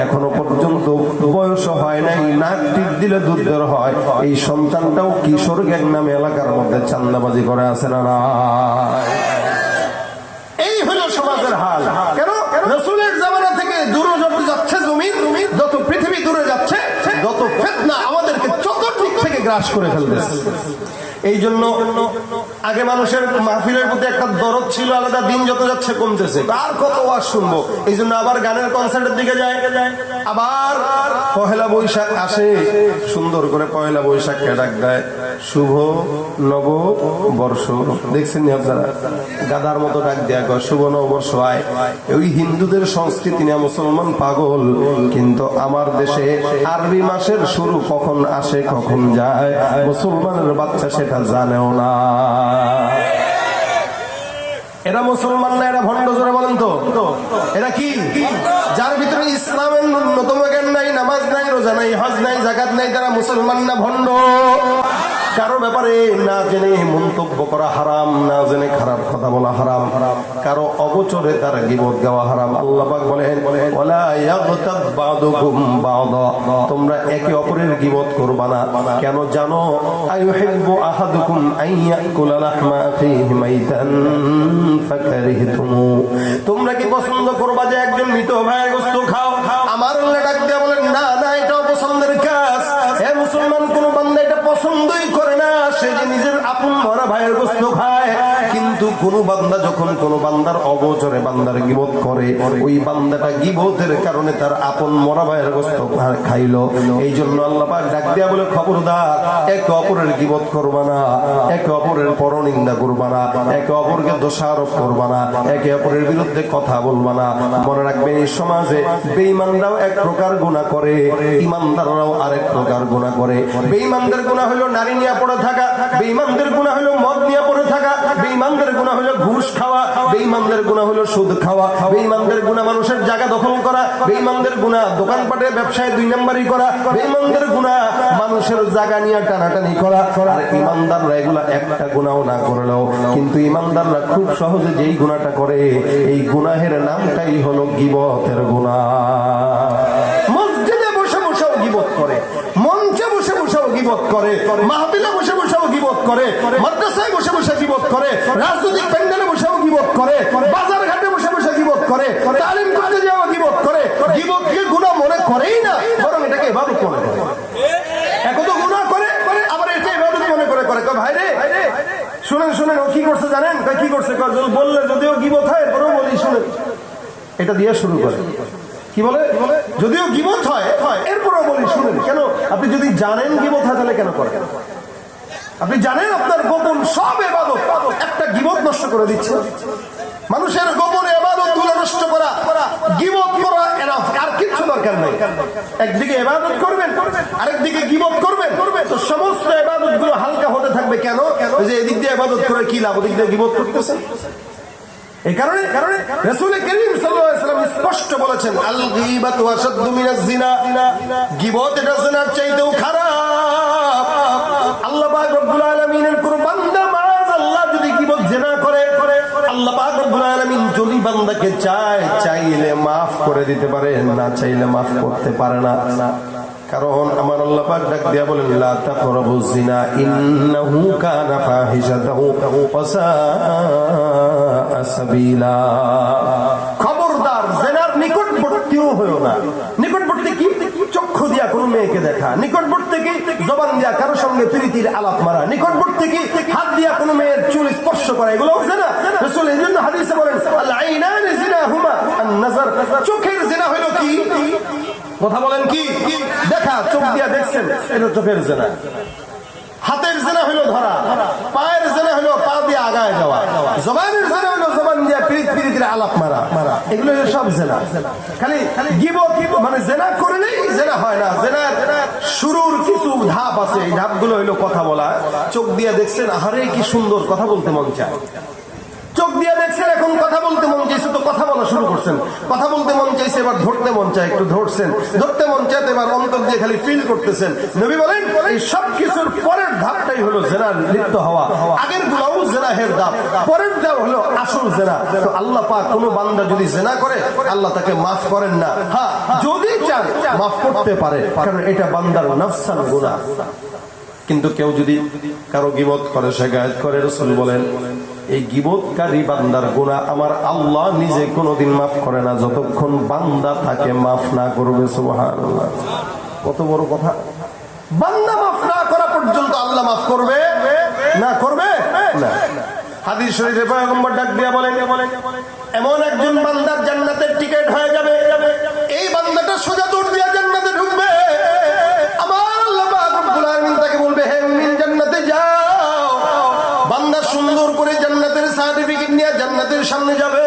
Speaker 1: এখনো পর্যন্ত বয়স হয় নাই, নাক টিপ দিলে দুধ বের হয়। এই সন্তানটাও কিশোর গ্যাং নামে এলাকার মধ্যে চান্দাবাজি করে আছে না? এই হলো সমাজের হাল। কেন? রাসূলের জামানা থেকে দূরে যত যাচ্ছে জমিন, যত পৃথিবী দূরে যাচ্ছে, যত ফিতনা আমাদেরকে চতুর্দিক থেকে গ্রাস করে ফেলতেছে। এই জন্য আগে মানুষের মাহফিলের প্রতি একটা দরদ ছিল আলাদা, দিন যত যাচ্ছে কমতেছে। আর কত ওয়াজ শুনবো? এই জন্য আবার গানের কনসার্টের দিকে যায়। আবার পহেলা বৈশাখ আসে, সুন্দর করে পহেলা বৈশাখকে ডাক দেয় শুভ নববর্ষ। দেখছেন আপনারা? গাদার মতো ডাক দেয়া কয় শুভ নববর্ষ আয়। ওই হিন্দুদের সংস্কৃতি নিয়ে মুসলমান পাগল। কিন্তু আমার দেশে আরবি মাসের শুরু কখন আসে কখন যায় মুসলমানের বাচ্চা সেটা জানেও না। এরা মুসলমান না, এরা ভণ্ড। জোরে বলেন তো, এরা কি? যার ভিতরে ইসলামের ন্যূনতম জ্ঞান নাই, নামাজ নাই, রোজা নাই, হজ নাই, যাকাত নাই, তারা মুসলমান না, ভণ্ড। কারো ব্যাপারে না জেনে মন্তব্য করা হারাম, না জেনে খারাপ কথা বলা হারাম, কারো অগোচরে তার গীবত গাওয়া হারাম। আল্লাহ পাক বলেন, ওয়ালা ইয়াগতাব বা'দুকুম বা'দা, তোমরা একে অপরের গীবত করবা না। কেন জানো? আইয়ুহিব্বু আহাদুকুম আইয়াকুলা লাহমা আখিহি মাইতান ফাকারিহতুমু, তোমরা কি পছন্দ করবা যে একজন মৃত ভাইয়ের গোশত খাও? আমার আল্লাহ ডাক দিয়ে বলেন, না না, এটা পছন্দের কাজ। হে মুসলমান, কোন বান্দা এটা পছন্দই করে না সে যে নিজের আপন মরা ভাইয়ের গোশত খায়। কিন্তু কোনো বান্দা যখন কোনো বান্দার অগোচরে বান্দার গীবত করে, ওই বান্দাটা গীবতের কারণে তার আপন মরা ভাইয়ের গোশত খাইলো। এই জন্য আল্লাহ পাক ডাক দিয়া বলে, খবরদার, একে অপরের গীবত করবা না, একে অপরের পরনিন্দা করবা না, একে অপরকে দোষারোপ করবা না, একে অপরের বিরুদ্ধে কথা বলবা না। মনে রাখবেন, এই সমাজে বেঈমানরাও এক প্রকার গুনাহ করে, ইমানদাররাও আরেক প্রকার গুনাহ করে। বেঈমানদের গুনাহ হলো নারী নিয়ে পড়ে থাকা, বেঈমানদের গুনাহ হলো মদ নিয়ে পড়ে থাকা, বেঈমানদের গুনাহ হলো ঘুষ খাওয়া, বেঈমানদের গুনাহ হলো সুদ খাওয়া, বেঈমানদের গুনাহ মানুষের জায়গা দখল করা, বেঈমানদের গুনাহ দোকানপাটে ব্যবসায় 2 নম্বরই করা, বেঈমানদের গুনাহ মানুষের জায়গা নিয়ে টানাটানি করা। আর ইমানদাররা এগুলা একটা গুনাহও না করলেও, কিন্তু ইমানদাররা খুব সহজে যেই গুনাহটা করে, এই গুনাহের নামটাই হলো গীবতের গুনাহ। মসজিদে বসে বসেও গীবত করে, মঞ্চে বসে বসেও গীবত করে, মাহফিলে বসে বসেও গীবত করে, মাদ্রাসায় বসে বসে গীবত করে, রাজনৈতিক প্যান্ডেলে বসেও গীবত করে, বাজার ঘাটে বসে বসে গীবত করে, তালিম করতে যাওয়া গীবত করে। গীবতকে গুনাহ মনে করেই না, বরং এটাকে ইবাদত মনে করে। এক তো গুনাহ করে, আবার এটা ইবাদত মনে করে। ভাই রে, শুনেন শুনেন, ও কি করছে জানেন? কি করছে বললে যদিও গীবত হয়, এরপরেও বলি শুনেন, এটা দিয়ে শুরু করে। কি বলে? যদিও গীবত হয় এরপরেও বলি শুনেন। কেন? আপনি যদি জানেন গীবত হয়, তাহলে কেন করেন? আপনি জানেন আপনার গোপন সব ইবাদত একটা গীবত নষ্ট করে দিচ্ছে। মানুষের গোপন ইবাদত গুলো নষ্ট করা, গীবত করা, আর কিছু দরকার নাই। একদিকে ইবাদত করবেন, আরেকদিকে গীবত করবেন, তো সমস্ত ইবাদত গুলো হালকা হতে থাকবে। কেন? যে এদিক দিয়ে ইবাদত করে কি লাভ, ওদিক দিয়ে গীবত করতেছেন। এই কারণে রাসূল করিম সাল্লাল্লাহু আলাইহি ওয়াসাল্লাম স্পষ্ট বলেছেন, আল গীবাতু আশাদ্দু মিনাজ জিনা, গীবত এটা জিনার চাইতেও খারাপ। আল্লাহ পাক রব্বুল আলামিনের কোন বান্দা মাআযাল্লাহ যদি গীবত জিনা করে, আল্লাহ পাক রব্বুল আলামিন যদি বান্দাকে চাইলে মাফ করে দিতে পারে, না চাইলে মাফ করতে পারে না। কারণ আমার আল্লাহ পাক ডাক দিয়া বলেন, লা তাকরাবুজ জিনা ইন্নাহু কানা ফাহিশাতাহু ওয়া সাআ সাবিলা। খবরদার, জিনার নিকটবর্তীও হয়ো না। নিকটবর্তী কি? চক্ষু দিয়া কোনো মেয়েকে দেখা, নিকটবর্তী কি? জবান দিয়া কারো সঙ্গে প্রীতির আলাপ মারা, নিকটবর্তী কি? হাত দিয়া কোনো মেয়ের চুল স্পর্শ করা, এগুলো জিনা। রাসূল এইজন্য হাদিসে বলেন, আল আইনানি জিনাহুমা আন নাযার। চোখের জিনা হলো কি? কথা বলেন কি? দেখা, চোখ দিয়া দেখছেন, এটা চোখের জিনা। হাতের জিনা হলো ধরা, পায়ের জিনা হলো পা দিয়ে আগায় যাওয়া, জবানের জিনা হলো জবান দিয়া প্রীতির আলাপ মারা। এগুলো সব জিনা। খালি গীবত মানে জিনা করলেই জিনা হয় না। জিনার শুরুর কিছু ধাপ আছে, এই ধাপগুলো হলো কথা বলা। চোখ দিয়া দেখছেন, আহারে কি সুন্দর, কথা বলতে মন চায়। চোখ দিয়ে দেখছেন, এখন কথা বলতে মন চাইছে, তো কথা বলা শুরু করছেন। কথা বলতে মন চাইছে, এবার ধরতে মন চায়, একটু ধরছেন। ধরতে মন চাইতে এবার অন্তর দিয়ে খালি ফিল করতেছেন। নবী বলেন, এই সব কিছুর পরের ধাপটাই হলো জেনার লিপ্ত হওয়া। আগের গুলাও জেনাহের ধাপ, পরের ধাপ হলো আসল জেনা। তো আল্লাহ পাক কোনো বান্দা যদি জেনা করে, আল্লাহ তাকে মাফ করেন না। হ্যাঁ, যদি চান মাফ করতে পারে, কারণ এটা বান্দার নফসান গুনাহ। কিন্তু কেউ যদি কারো গীবত করে, শিকায়াত করে, রাসূল বলেন, এই গীবতকারী বান্দার গুনাহ আমার আল্লাহ নিজে কোনোদিন মাফ করে না, যতক্ষণ বান্দা তাকে মাফ না করবে। সুবহানাল্লাহ, কত বড় কথা! বান্দা মাফ না করা পর্যন্ত আল্লাহ মাফ করবে না, করবে না। হাদিস শরীফে পয়গম্বর ডাক দিয়া বলেন, এমন একজন বান্দার জান্নাতের টিকিট হয়ে যাবে, এই বান্দাটা সোজা দৌড় দিয়া জান্নাতে ঢুকবে। আমার আল্লাহ পাক রব্বুল আলামিন তাকে বলবে, হে মুমিন, জান্নাতে যাও। বান্দা সুন্দর করে জান্নাতের সার্টিফিকেট নিয়ে জান্নাতের সামনে যাবে।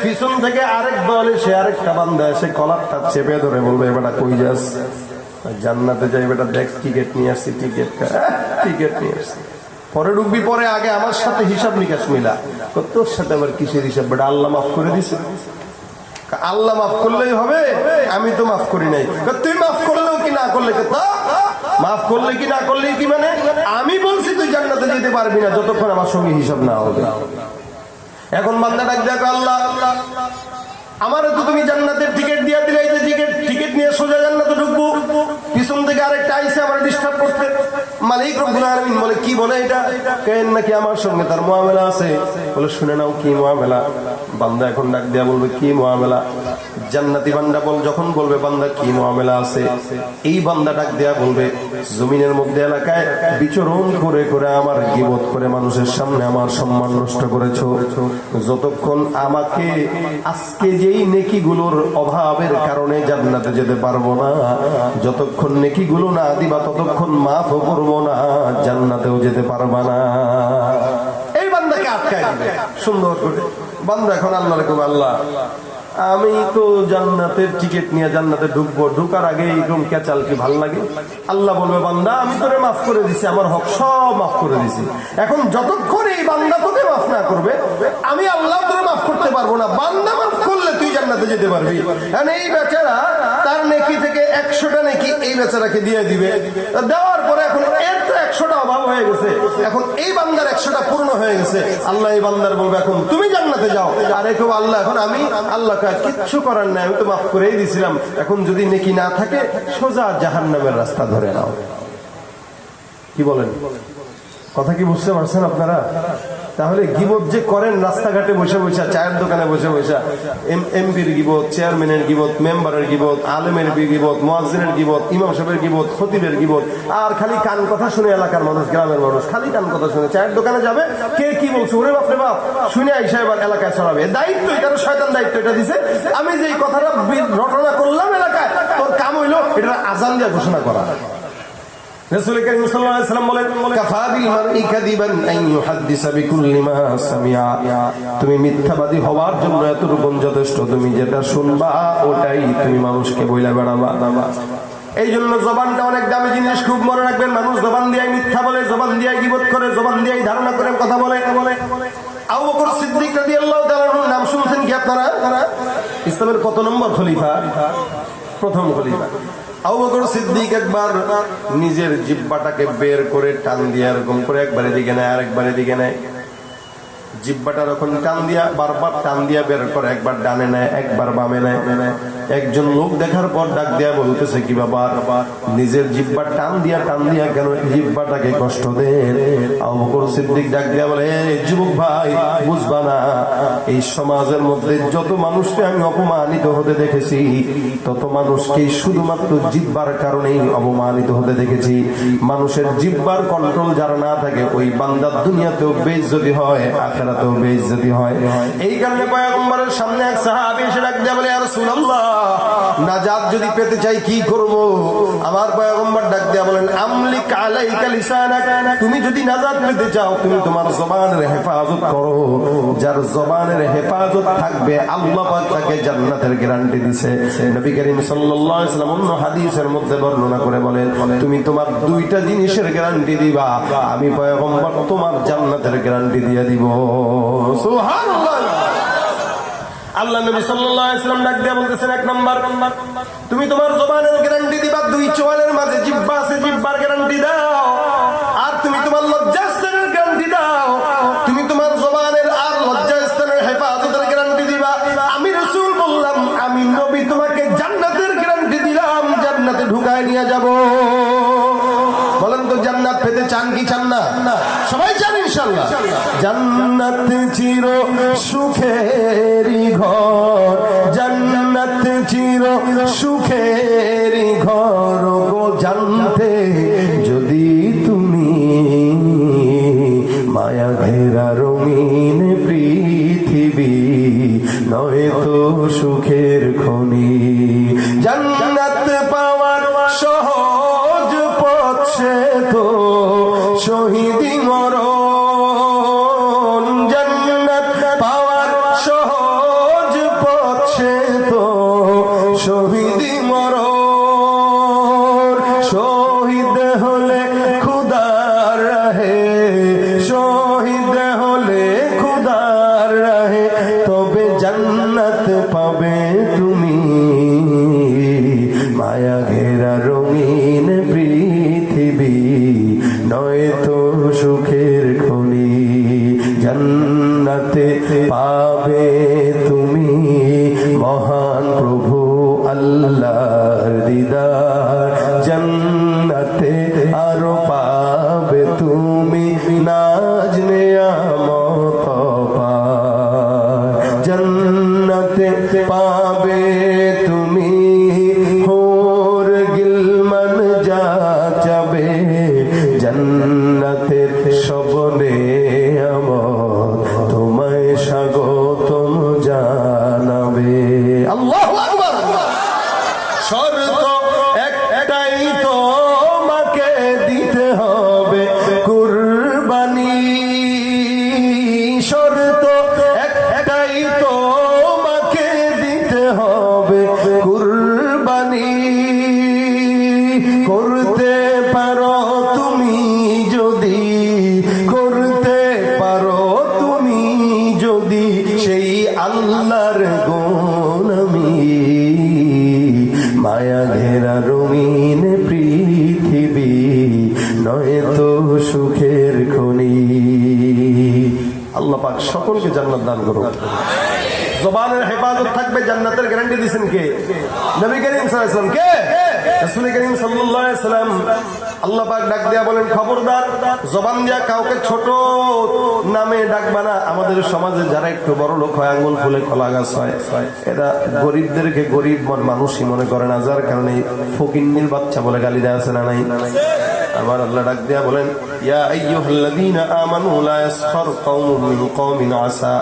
Speaker 1: পিছন থেকে আরেক দল এসে, আরেকটা বান্দা এসে কলারটা চেপে ধরে বলবে, বেটা কই যাস? জান্নাতে যাই বেটা, দেখ টিকিট নিয়ে আসছি, টিকিট নিয়ে আসছি। পরে ঢুকবি, পরে আগে আমার সাথে হিসাব নিকাশ মিলা। তোর সাথে আবার কিসের হিসাব? বেটা আল্লাহ মাফ করে দিছে। আল্লাহ মাফ করলেই হবে, আমি তো মাফ করি নাই। তুই মাফ করলেও কি না করলে, মাফ করলে কি না করলে কি মানে? আমি বলছি তুই জান্নাতে যেতে পারবি না যতক্ষণ আমার সঙ্গে হিসাব না হবে। এখন বান্দা ডাক দেখো, আল্লাহ আমারও তো তুমি জান্নাতের টিকিট দিয়ে দিলে, এই যে টিকিট নিয়ে সোজা জান্নাতে ঢুকবো, পিছন থেকে আরেকটা আইসে আমার ডিস্টার্ব করতে। মালিক রব্বুল আলামিন বলে, কি বলে এটা? কেন নাকি আমার সঙ্গে তার মুআমালা আছে। বলে, শুনে নাও কি মুআমালা। বান্দা এখন ডাক দিয়া বলবে কি মুআমেলা, জান্নাতি বান্দা যখন বলবে বান্দা কি মুআমেলা আছে, এই বান্দা ডাক দিয়া বলবে জমিনের মধ্যে এলাকায় বিচরণ করে করে আমার গীবত করে মানুষের সামনে আমার সম্মান নষ্ট করেছো, যতক্ষণ আমাকে আজকে যেই নেকিগুলোর অভাবের কারণে জান্নাতে যেতে পারবো না, যতক্ষণ নেকিগুলো না দিবা ততক্ষণ মাফও করবো না, জান্নাতেও যেতে পারবা না। এই বান্দাকে আটকায় দিবে সুন্দর করে। বান্দা এখন আল্লাহর কবে, আল্লাহ আমি তো জান্নাতের টিকিট নিয়ে জান্নাতে ঢুকবো, ঢুকার আগে এইরকম কেচাল কি ভাল লাগে? আল্লাহ বলবে বান্দা আমি তোরে মাফ করে দিছি, আমার হক সব মাফ করে দিছি, এখন যতক্ষণ এই বান্দা তোকে মাফ না করবে আমি আল্লাহ তোরে মাফ করতে পারবো না। বান্দা মাফ করলে তুই জান্নাতে যেতে পারবি। কারণ এই বেচারা তার নেকি থেকে 100টা নেকি এই বেচারাকে দিয়ে দিবে, দেওয়ার পরে এখন এর তো 100টা অভাব হয়ে গেছে, এখন এই বান্দার 100টা পূর্ণ হয়ে গেছে। আল্লাহ এই বান্দার বলবে এখন তুমি জান্নাতে যাও। আর এখন আল্লাহ এখন আমি আল্লাহ কিচ্ছু করার নাই, আমি তো মাফ করেই দিছিলাম, এখন যদি নেকি না থাকে সোজা জাহান্নামের রাস্তা ধরে নাও। কি বলেন? কথা কি বুঝতে পারছেন আপনারা? তাহলে গিবত যে করেন রাস্তাঘাটে বসে বসে, চায়ের দোকানে বসে বসে, এমপির গিবত, চেয়ারম্যানের গিবত, মেম্বারের গিবত, আলেমের গিবত, মুয়াজ্জিনের গিবত, ইমাম সাহেবের গিবত, খতিবের গিবত, আর খালি কান কথা শুনে এলাকার মানুষ, গ্রামের মানুষ খালি কান কথা শুনে চায়ের দোকানে যাবে, কে কি বলছে ওরে বাপ রে বাপ শুনে আইসা এবার এলাকায় ছড়াবে। দায়িত্ব এটার শয়তান দায়িত্ব এটা দিছে, আমি যে কথাটা রটনা করলাম এলাকায়, তোর কাম হইলো এটা আজান দিয়ে ঘোষণা করা। রাসূল কারীম সাল্লাল্লাহু আলাইহি ওয়াসাল্লাম বলেন কাফা বিল মারই কাযিবান আন ইউহাদ্দিসা বিকুল্লি মা সামিআ, তুমি মিথ্যাবাদী হওয়ার জন্য এতটুকু যথেষ্ট, তুমি যেটা শুনবা ওটাই তুমি মানুষকে বইলা বেড়াবা। এই জন্য জবানটা অনেক দামি জিনিস, খুব মনে রাখবেন। মানুষ জবান দিয়ে মিথ্যা বলে, জবান দিয়ে গীবত করে, জবান দিয়ে ধারণা করে কথা বলে। আবু বকর সিদ্দিক রাদিয়াল্লাহু তাআলা নাম শুনছেন কি আপনারা? ইসলামের কত নম্বর খলিফা? প্রথম খলিফা। আবু বকর সিদ্দিক একবার নিজের জিহ্বাটাকে বের করে টান দিয়ে এরকম করে একবার এদিকে নেয় আর একবার এদিকে নেয়, জিহ্বাটা যখন টান দিয়া বারবার টান দিয়া বের করে, একবার ডানে নেয় একবার বামে নেয়। একজন লোক দেখার পর ডাক দিয়া বলতেছে কি বাবা নিজের জিহ্বা টান দিয়া কেন জিহ্বাটাকে কষ্ট দেন? আবু বকর সিদ্দিক ডাক দিয়া বলে যুবক ভাই বুঝবা না, এই সমাজের মধ্যে যত মানুষকে আমি অপমানিত হতে দেখেছি তত মানুষকে শুধুমাত্র জিহ্বার কারণেই অপমানিত হতে দেখেছি। মানুষের জিহ্বার কন্ট্রোল যারা না থাকে ওই বান্দার দুনিয়াতেও বেইজ্জতি হয়, আখিরাতেও বেইজ্জতি হয়। এই কারণে পয়গম্বরের সামনে এক সাহাবী এসে ডাক দিয়া বলে ইয়া রাসূলুল্লাহ নাজাত যদি পেতে চাই কি করব? আমার পয়গম্বর ডাক দিয়া বলেন আমলিক আলাইকা লিসানাক, তুমি যদি নাজাত পেতে চাও তুমি তোমার জবানের হেফাজত করো, যার জবানের হেফাজত থাকবে আল্লাহ পাক তাকে জান্নাতের গ্যারান্টি দিয়েছে। নবী করিম সাল্লাল্লাহু আলাইহি ওয়াসাল্লাম অন্য হাদিসের মধ্যে বর্ণনা করে বলেন তুমি তোমার দুইটা জিনিসের গ্যারান্টি দিবা, আমি পয়গম্বর তোমার জান্নাতের গ্যারান্টি দিয়ে দিব। সুবহানাল্লাহ। আল্লাহ নবী সাল্লাল্লাহু আলাইহি ওয়াসাল্লাম ডাক দিয়ে বলতেছেন এক নাম্বার তুমি তোমার জবানের গ্যারান্টি দিবা, দুই চোয়ালের মাঝে জিহ্বা আছে জিহ্বার গ্যারান্টি দাও, আর তুমি তোমার লজ্জাস্থানের গ্যারান্টি দাও, তুমি তোমার জবানের আর লজ্জাস্থানের হেফাজতের গ্যারান্টি দিবা। আমি রাসূল বললাম আমি নবী তোমাকে জান্নাতের গ্যারান্টি দিলাম, জান্নাতে ঢুকায় নিয়ে যাব। বলেন তো জান্নাত পেতে চান কি চান না? সবাই চান ইনশাআল্লাহ। জান্নাত চির সুখেরি ঘর, জান্নাত চির সুখেরি ঘর গো জানতে যদি তুমি মায়া ঘেরা রঙিন পৃথিবী নয় তো সুখের খনি। জান্নাত পাওয়ার সহজ পথ সে তো শহীদি মরণ, জান্নাত পাওয়ার সহজ পথ সে তো শহীদি মরণ। শহীদ হলে খুদার রাহে, শহীদ হলে খুদার রাহে তবে জান্নাত পাবে তুমি, মায়া ঘেরা রঙিন পৃথিবী নয় তো সুখের খনি। জান্নাতে পাবে তুমি মহান প্রভু আল্লাহর দিদার, জান্নাতে আরো পাবে তুমি নাজ নেয়ামত পার। শর্ত একটাই, তোমাকে দিতে হবে কুরবানি। শর্ত একটাই, তোমাকে দিতে হবে কুরবানি। করতে পারো তুমি যদি, করতে পারো তুমি যদি সেই আল্লাহর গোলামি। মায়া ঘেরা রঙিন পৃথিবী নয় তো সুখের খনি। আল্লাহ পাক সকলকে জান্নাত দান করুন। জবানের হেফাজত থাকবে, জান্নাতের গ্যারান্টি দিয়েছেন কে? নবী করিম সাল্লাল্লাহু আলাইহি ওয়াসাল্লাম। কে? রাসূল করিম সাল্লাল্লাহু আলাইহি ওয়াসাল্লাম। আল্লাহ পাক ডাক দিয়া বলেন, খবরদার জবান দিয়া কাউকে ছোট নামে ডাকবা না। আমাদের সমাজে যারা একটু বড় লোক হয়, আঙ্গুল ফুলে কলা গাছ হয়, এরা গরিবদেরকে গরিব মানুষই মনে করে না, যার কারণে ফকিন্নির বাচ্চা বলে গালি দেয়া আছে না নাই? আবার আল্লাহ ডাক দিয়া বলেন, ইয়া আইয়ুহাল্লাযীনা আমানু লা ইয়াসখার কওমুম মিন কওমিন আসা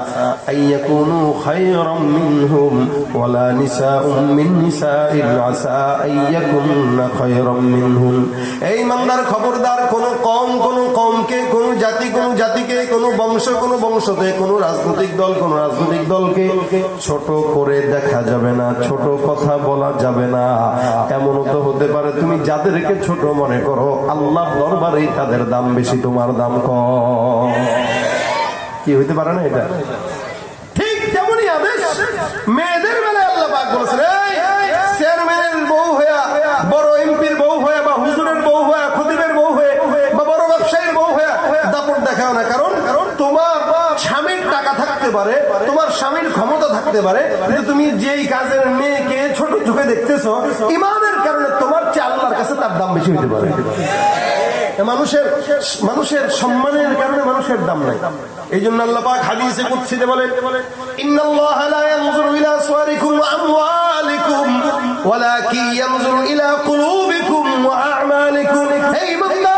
Speaker 1: আইয়াকুনু খায়রাম মিনহুম ওয়ালা নিসাউম মিন নিসাইন আসা আইয়াকুননা খায়রাম মিনহুম। এই ইমানদার খবরদার, কোন কওমকে, কোন জাতিকে, কোন বংশতে, কোন রাজনৈতিক দলকে ছোট করে দেখা যাবে না, ছোট কথা বলা যাবে না। এমনও তো হতে পারে তুমি যাদেরকে ছোট মনে করো, আল্লাহর দরবারে তাদের দাম বেশি, তোমার দাম কম। কি হইতে পারে না এটা? ঠিক তেমনই আদেশ মেয়েদের বেলায় আল্লাহ পাক বলেছেন, এই চেয়ারম্যানের বউ হয়ে, বড় এমপির বউ হয়ে, বা হুজুরের বউ হয়ে, খতিবের বউ হয়ে, বা বড় ব্যবসায়ীর বউ হয়ে দাপট দেখাও না। কারণ তোমার স্বামীর টাকা থাকতে পারে, তোমার স্বামীর ক্ষমতা থাকতে পারে, কিন্তু তুমি যেই কাজের মেয়েকে ছোট চোখে দেখতেছো, ঈমানের কারণে তোমার চেয়ে আল্লাহর কাছে তার দাম বেশি হতে পারে। মানুষের সম্মানের কারণে মানুষের দাম নাই। এই জন্য আল্লাহ পাক হাদিসে কুদসিতে বলে, ইন্নাল্লাহা লা ইয়ানজুরু ইলা সুওয়ারিকুম ওয়া আমওয়ালিকুম ওয়ালাকিন ইয়ানজুরু ইলা কুলুবিকুম ওয়া আ'মালিকুম। হে ঈমানদার,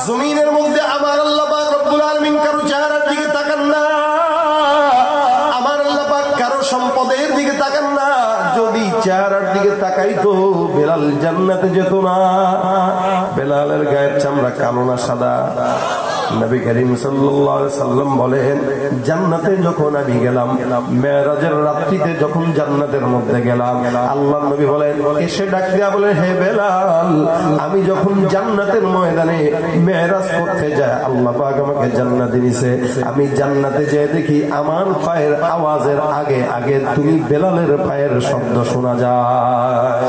Speaker 1: জমিনের মধ্যে আমার আল্লাহ পাক রব্বুল আলামিন কারো চেহারার দিকে তাকান না, আমার আল্লাহ পাক কারো সম্পদের দিকে তাকান না। যদি চেহারার দিকে তাকাইতো বেলাল জান্নাতে যেত না। বেলালের গায়ের চামড়া কালো না সাদা? নবী করিম সাল্লাল্লাহু আলাইহি সাল্লাম বলেন, জান্নাতে যখন আমি গেলাম, মেরাজের রাত্রিতে যখন জান্নাতের মধ্যে গেলাম, আল্লাহর নবী বলেন, এসে ডাক দিয়া বলেন, হে বেলাল, আমি যখন জান্নাতের ময়দানে মেরাজ করতে যাই, আল্লাহ পাক আমাকে জান্নাতে নিছে। আমি জান্নাতে যেয়ে দেখি আমার পায়ের আওয়াজের আগে আগে তুমি বেলালের পায়ের শব্দ শোনা যায়।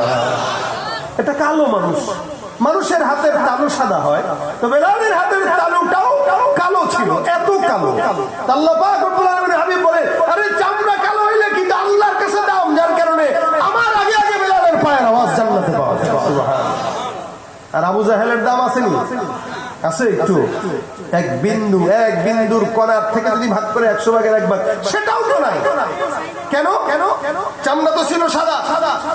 Speaker 1: এটা কালো মানুষ, মানুষের হাতের তালু সাদা হয়, তো বেলালের হাতের তালুটাও কালো ছিল, এত কালো। আল্লাহ পাক রব্বুল আলামিন হাবিব বলে, আরে চামড়া কালো হইলে কি আল্লাহর কাছে দাম, যার কারণে আমার আগে আগে বেলালের পায়ের আওয়াজ জান্নাতে পাওয়া যায়। সুবহানাল্লাহ। আর আবু জাহেলের দাম আসেনি? আছে একটু। এক বিন্দুর কণার থেকে যদি ভাগ করে 100 ভাগের 1 ভাগ, সেটাও তো নাই। কেন? চামড়া তো ছিল সাদা,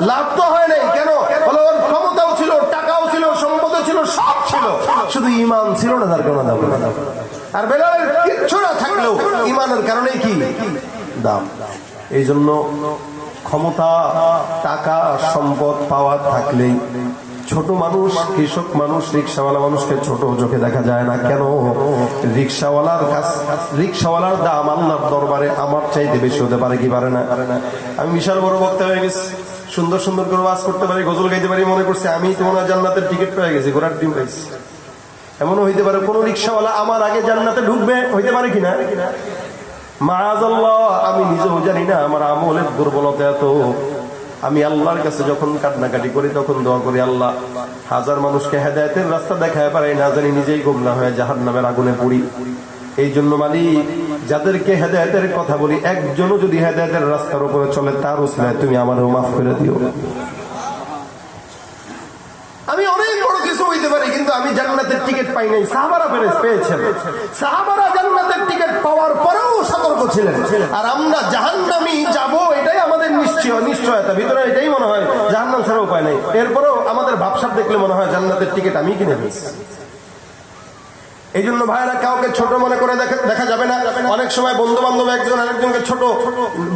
Speaker 1: লাভ তো হয় নাই। কেন? বলে ওর ক্ষমতাও ছিল, টাকাও ছিল, সম্পদও ছিল, সব ছিল, শুধু ঈমান ছিল না, তার কোনো দাম না। আর বেলালের কিচ্ছু না থাকলেও ঈমানের কারণেই কি দাম। এই জন্য ক্ষমতা, টাকা, সম্পদ পাওয়ার থাকলেই ছোট মানুষ, কৃষক মানুষ, রিক্সাওয়ালা মানুষকে ছোট চোখে দেখা যায় না। কেন? রিক্সাওয়ালার দাম আল্লাহর দরবারে আমার চাইতে বেশি হতে পারে কি পারে না? আমি বিশাল বড় বক্তা হয়ে গেছি, সুন্দর সুন্দর করে ওয়াজ করতে পারি, গজল গাইতে পারি, মনে করছি আমি তোমার জান্নাতের টিকিট পেয়ে গেছি, ঘোড়ার ডিম পাইছি। এমনও হইতে পারে কোন রিক্সাওয়ালা আমার আগে জান্নাতে ঢুকবে, হইতে পারে কিনা? মাআযাল্লাহ, আমি নিজেও জানি না, আমার আমলের দুর্বলতা এত। আমি আল্লাহর কাছে যখন কান্নাকাটি করি তখন দোয়া করি, আল্লাহ, হাজার মানুষকে হেদায়েতের রাস্তা দেখায় পারে না জানি, নিজেই গোমরা হয়ে জাহান্নামের আগুনে পড়ি। এই জন্য মালিক, যাদেরকে হেদায়েতের কথা বলি, একজনও যদি হেদায়েতের রাস্তার উপরে চলে, তার উসিলায় তুমি আমারও মাফ করে দিও। আমি অনেক বড় কিছু হইতে পারি, কিন্তু আমি জান্নাতের টিকিট পাই নাই। সাহাবারা পেয়েছেন। সাহাবারা জান্নাতের টিকিট পাওয়ার পরেও সতর্ক ছিলেন। আর আমরা জাহান্নামী যাব, এটাই আমাদের নিশ্চয়তা, ভিতরে এটাই মনে হয় জাহান্নাম ছাড়া উপায় নাই। এরপরেও আমাদের ভাবসাব দেখলে মনে হয় জান্নাতের টিকিট আমি কিনে ফেলছি। এই জন্য ভাইরা কাউকে ছোট মনে করে দেখা যাবে না। অনেক সময় বন্ধু বান্ধব একজন আরেকজনকে ছোট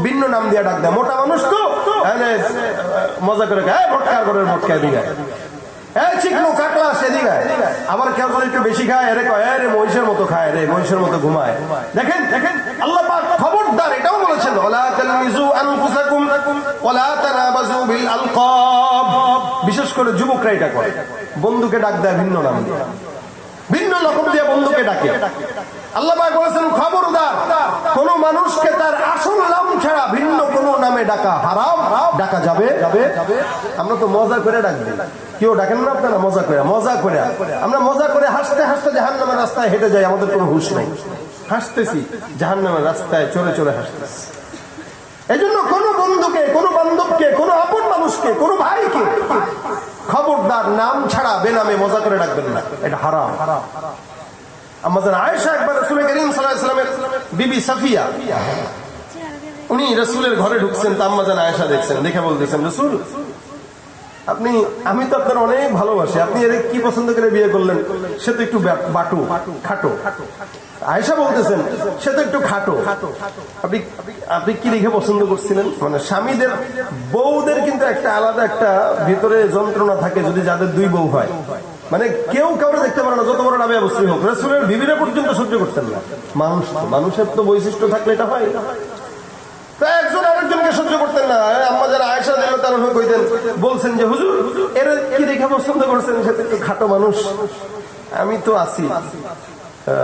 Speaker 1: ভিন্ন নাম দিয়ে ডাক দেয়। মোটা মানুষ তো মজা করে ভটকা করে ভটকা দিঘা, চিকনো কাকলা সেদিকে। আবার কেউ যদি একটু বেশি খায় এরে কয় রে মহিষের মতো খায়, রে মহিষের মতো ঘুমায়। দেখেন দেখেন আল্লাহ পাক খবরদার এটাও বলেছেন ওয়ালা তালমিজু আনফুসাকুম ওয়ালা তানাবাজু বিল আলকাব। বিশেষ করে যুবকরা এটা করে, বন্ধুকে ডাক দেয় ভিন্ন নাম দিয়ে, ভিন্ন লকব দিয়ে বন্ধুকে ডাকে। আল্লাহ পাক বলেছেন খবরদার কোন মানুষকে তার আসল নাম ছাড়া ভিন্ন কোন নামে ডাকা হারাম, ডাকা যাবে। আমরা তো মজা করে ডাকবি, কেউ ডাকেন না আপনারা? মজা করে আমরা মজা করে হাসতে হাসতে জাহান্নামের রাস্তায় হেঁটে যাই, আমাদের কোনো হুঁশ নেই। হাসতেছি জাহান্নামের রাস্তায় চলে চলে হাসতেছি। এই জন্য কোনো বন্ধুকে, কোনো বান্ধবকে, কোনো আপন মানুষকে, কোনো ভাইকে খবরদার নাম ছাড়া বেনামে মজা করে ডাকবেন না, এটা হারাম। আমাদের আয়েশা একবার রাসূল করিম সাল্লাল্লাহু আলাইহি ওয়াসাল্লামের বিবি সাফিয়া, উনি রাসূলের ঘরে ঢুকছেন, তা আম্মাজান আয়েশা দেখছেন, দেখে বলতেছেন রাসূল আমি তো আপনার অনেক ভালোবাসি, আপনি এর কি পছন্দ করে বিয়ে করলেন? সে তো একটু বাটু খাটো। আয়েশা বলতেছেন সে তো একটু খাটো, আপনি কি দেখে পছন্দ করছিলেন? মানে স্বামীদের বউদের কিন্তু একটা আলাদা একটা ভিতরে যন্ত্রণা থাকে, যদি যাদের দুই বউ হয়, মানে কেউ কাউরে দেখতে পারে না, যত বড় নামে অবশ্যই হোক। রাসূলের বিবিরা পর্যন্ত সহ্য করতেন না। মানুষের তো বৈশিষ্ট্য থাকলে এটা হয়। একজন আরেকজনকে সহ্য করতেন না। আম্মা যারা আয়েশা রাদিয়াল্লাহু কইতেন, বলছেন যে হুজুর এর কি দেখে পছন্দ করছেন? সে তো খাটো মানুষ, আমি তো আছি।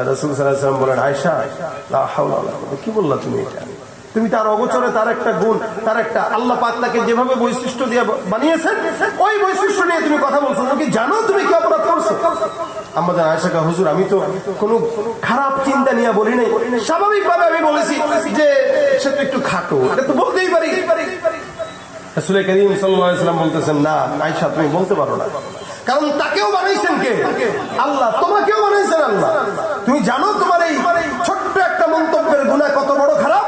Speaker 1: রাসূল সাল্লাল্লাহু আলাইহি ওয়াসাল্লাম বলেন আয়েশা লা হাওলা ওয়ালা কুওয়াতা, কি বললা তুমি এটা? তুমি তার অগোচরে তার একটা গুণ, তার একটা আল্লাহ পাক তাকে যেভাবে বৈশিষ্ট্য দিয়ে বানিয়েছেন ওই বৈশিষ্ট্য নিয়ে তুমি কথা বলছো, তুমি কি জানো তুমি কি অপরাধ করছো? আমাদের আয়েশা কা হুজুর আমি তো কোনো খারাপ চিন্তা নিয়ে বলি নাই, স্বাভাবিকভাবে আমি বলেছি যে সে তো একটু খাটো, এটা তো বলতেই পারি। রাসূল করিম সাল্লাল্লাহু আলাইহি ওয়াসাল্লাম বলতেছেন না আয়েশা তুমি বলতে পারো না, কারণ তাকেও বানাইছেন কে? আল্লাহ। তোমাকেও বানাইছেন আল্লাহ। তুমি জানো তোমার এই ছোট্ট একটা মন্তব্যের গুনাহ কত বড় খারাপ?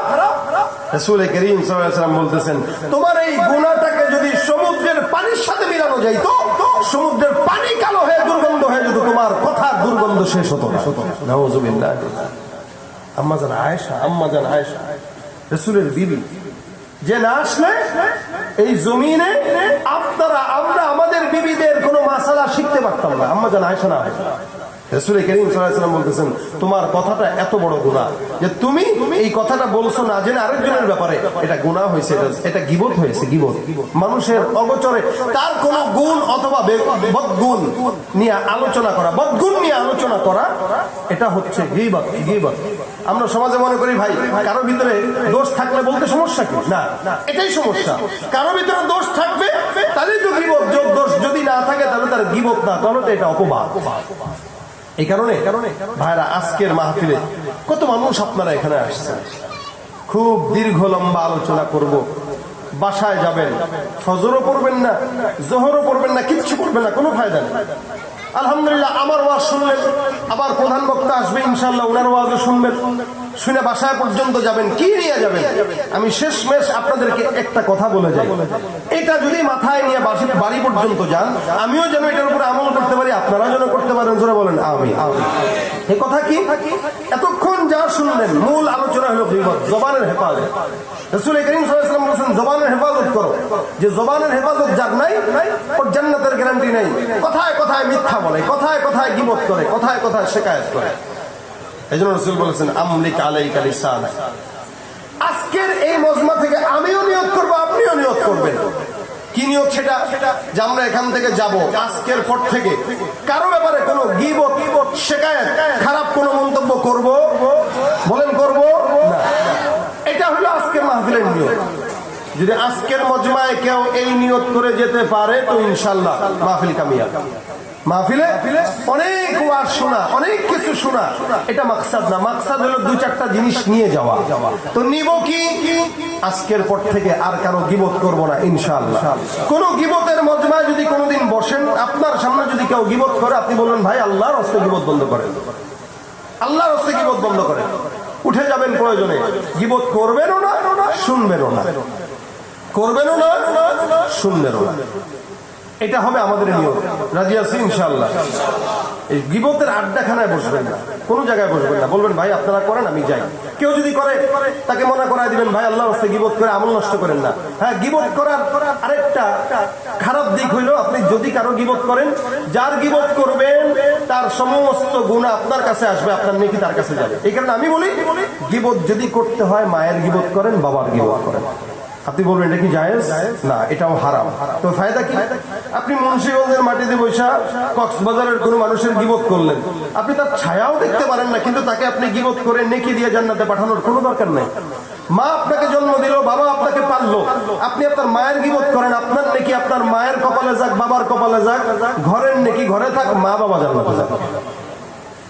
Speaker 1: রাসূল করিম সাল্লাল্লাহু আলাইহি ওয়াসাল্লাম বলতেছেন তোমার এই গুনাহটাকে যদি সমুদ্রের পানির সাথে মিলানো যাইতো, সমুদ্রের পানি কালো হয়ে দুর্গন্ধ হয়ে যেত, তোমার কথার দুর্গন্ধ শেষ হতো না। নাউযুবিল্লাহ। আম্মাজান আয়েশা রাসূলের বিবি, যে না আসলে এই জমিনে আমরা আমাদের বিবিদের কোনো মাসালা শিখতে পারতাম না। আম্মাজান আয়েশা না, রাসূল করিম সাল্লাল্লাহু আলাইহি ওয়াসাল্লাম বলতেছেন তোমার কথাটা এত বড় গুনাহ যে তুমি এই কথাটা বলছো না জেনে আরেকজনের ব্যাপারে, এটা গুনাহ হয়েছে, এটা গীবত হয়েছে। গীবত মানুষের অগোচরে তার কোন গুণ অথবা বদগুণ নিয়ে আলোচনা করা, বদগুণ নিয়ে আলোচনা করা, এটা হচ্ছে গীবত। আমরা সমাজে মনে করি ভাই কারো ভিতরে দোষ থাকলে বলতে সমস্যা কি? না, এটাই সমস্যা। কারো ভিতরে দোষ থাকবে তাহলে তো গীবত, দোষ যদি না থাকে তাহলে তার গীবত না, তাহলে তো এটা অপবাদ। এই কারণে ভাইরা আজকের মাহফিলে কত মানুষ আপনারা এখানে আসছেন, খুব দীর্ঘ লম্বা আলোচনা করব। বাসায় যাবেন, ফজরও পড়বেন না, জোহরও পড়বেন না, কিচ্ছু পড়বেন না, কোনো ফায়দা নেই। আলহামদুলিল্লাহ আমার ওয়াজ শুনলেন, আবার প্রধান বক্তা আসবে ইনশাআল্লাহ, ওনার ওয়াজও শুনবেন, শুনে বাসায় পর্যন্ত যাবেন। কি নিয়ে যাবেন? আমি শেষমেশ আপনাদেরকে একটা কথা বলে যাই, এটা যদি মাথায় নিয়ে বাড়ি পর্যন্ত যান, আমিও যেন এটার উপরে আমল করতে পারি, আপনারা যেন করতে পারেন, জোরে বলেন আমিন। এই কথা কি? এতক্ষণ যা শুনলেন মূল আলোচনা হলো গীবত, জবানের হেফাজত। রাসূল করিম সাল্লাল্লাহু আলাইহি ওয়াসাল্লাম বলেছেন জবানের হেফাজত করো। যে জবানের হেফাজত যার নাই, ওর জান্নাতের গ্যারান্টি নাই। কথায় কথায় মিথ্যা বলে, কথায় কথায় গীবত করে, কথায় কথায় শিকায়াত করে। এই জন্য রাসূল বলেছেন আমলিক আলাইকা লিসানাক। আজকের এই মজমা থেকে আমিও নিয়ত করব, আপনিও নিয়ত করবেন। কি নিয়ত? সেটা যে আমরা এখান থেকে যাব, আজকের পর থেকে কারো ব্যাপারে কোনো গীবত, শিকায়াত, খারাপ কোনো মন্তব্য করব? বলেন করব না। এটা হলো আজকের মাহফিলের নিয়ত। যদি আজকের মজমায় কেউ এই নিয়ত করে যেতে পারে তো ইনশাআল্লাহ মাহফিল কামিয়াব। মাহফিলে অনেক ওয়াজ শোনা, অনেক কিছু শোনা, এটা মাকসাদ না। মাকসাদ হলো দুই চারটা জিনিস নিয়ে যাওয়া। তো নিব কি? আজকের পর থেকে আর কারো গীবত করব না ইনশাআল্লাহ। কোন গীবতের মজমায় যদি কোনোদিন বসেন, আপনার সামনে যদি কেউ গীবত করে, আপনি বলবেন ভাই আল্লাহর রাস্তায় গীবত বন্ধ করেন, আল্লাহর রাস্তায় গীবত বন্ধ করেন। উঠে যাবেন প্রয়োজনে। গীবত করবেনও না, শুনবেনও না, করবেনও না, শুনবেনও না। এটা হবে আমাদের নিয়ম। রাজি আছি ইনশাআল্লাহ। এই গীবতের আড্ডাখানায় বসবেন না, কোনো জায়গায় বসবেন না। বলবেন ভাই আপনারা করেন, আমি যাই। কেউ যদি করে তাকে মনে করায় দিবেন, ভাই আল্লাহর রাস্তায় গীবত করে আমল নষ্ট করেন না। হ্যাঁ, গীবত করার আরেকটা খারাপ দিক হইলো, আপনি যদি কারো গীবত করেন, যার গীবত করবেন তার সমস্ত গুনাহ আপনার কাছে আসবে, আপনার নেকি তার কাছে যাবে। এই কারণে আমি বলি, গীবত যদি করতে হয় মায়ের গীবত করেন, বাবার গীবত করেন। আপনি বলবেন এটা কি জায়েজ? না, এটাও হারাম। তো ফায়দা কি? আপনি মুন্সিগঞ্জের মাটিতে বৈশা কক্সবাজারের কোনো মানুষের গীবত করলেন, আপনি তার ছায়াও দেখতে পারেন না, কিন্তু তাকে আপনি গীবত করে নেকি দিয়ে জান্নাতে পাঠানোর কোনো দরকার নেই। মা আপনাকে জন্ম দিল, বাবা আপনাকে পাললো, আপনি আপনার মায়ের গীবত করেন, আপনার নেকি আপনার মায়ের কপালে যাক, বাবার কপালে যাক, ঘরের নেকি ঘরে থাক, মা বাবা জান্নাতে যাক।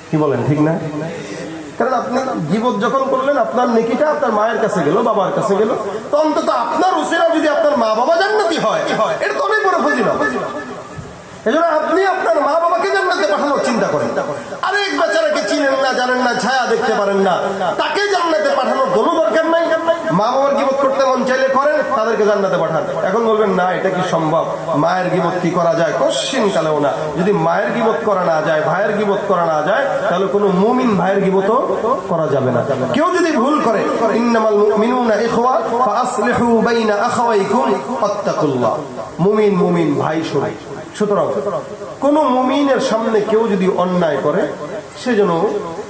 Speaker 1: কি বলেন, ঠিক না? কারণ আপনি গীবত যখন করলেন, আপনার নেকিটা আপনার মায়ের কাছে গেল, বাবার কাছে গেল, তো অন্তত আপনার উসিলা যদি আপনার মা বাবা জান্নাতি হয়, এটা তো অনেক বড় ফজিলত। এজন্য আপনি আপনার মা বাবাকে জান্নাতে পাঠানোর চিন্তা করেন। আরেক বেচারাকে চিনেন না, জানেন না, ছায়া দেখতে পারেন না, তাকে জান্নাতে পাঠানোর কোনো দরকার নাই। মা বাবার গীবত করতে মন চাইলে করেন, তাদেরকে জান্নাতে পাঠান। এখন বলবেন না, এটা কি সম্ভব? মায়ের গীবত কি করা যায়? কোশ্চিন কালেও না। যদি মায়ের গীবত করা না যায়, ভাইয়ের গীবত করা না যায়, তাহলে কোনো মুমিন ভাইয়ের গীবতও করা যাবে না। কেউ যদি ভুল করে, ইন্নামাল মুমিনুনা ইখওয়া ফাআসলিহু বাইনা আখাওয়াইকুম ওয়াত্তাকুল্লাহ, মুমিন মুমিন ভাই সবাই। সুতরাং কোন মুমিনের সামনে কেউ যদি অন্যায় করে, সেজন্য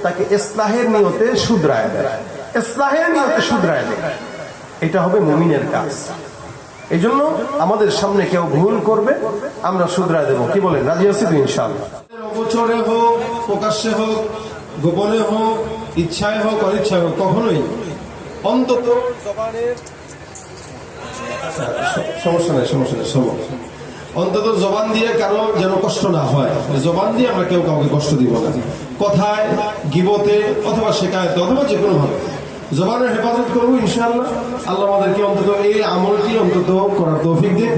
Speaker 1: তাকে ইসলাহের নিয়তে শুধরায় দেয়, ইসলাহের নিয়তে শুধরায় দেয়, এটা হবে মুমিনের কাজ। এই জন্য আমাদের সামনে কেউ ভুল করবে, আমরা শুধরায় দেব। কি বলেন, রাজি আছি তো? ইনশাআল্লাহ। অগোচরে হোক, প্রকাশ্যে হোক, গোপনে হোক, ইচ্ছায় হোক, অনিচ্ছায় হোক, কখনোই অন্তত সমস্যা নেই, অন্তত জবান দিয়ে কারো যেন কষ্ট না হয়। জবান দিয়ে আমরা কেউ কাউকে কষ্ট দিব না, কথায়, গীবতে অথবা শিকায়তে অথবা যে কোনো ভাবে জবানের হেফাজত করবো ইনশাআল্লাহ। আল্লাহ আমাদেরকে অন্তত এই আমলটি অন্তত করার তৌফিক দিন।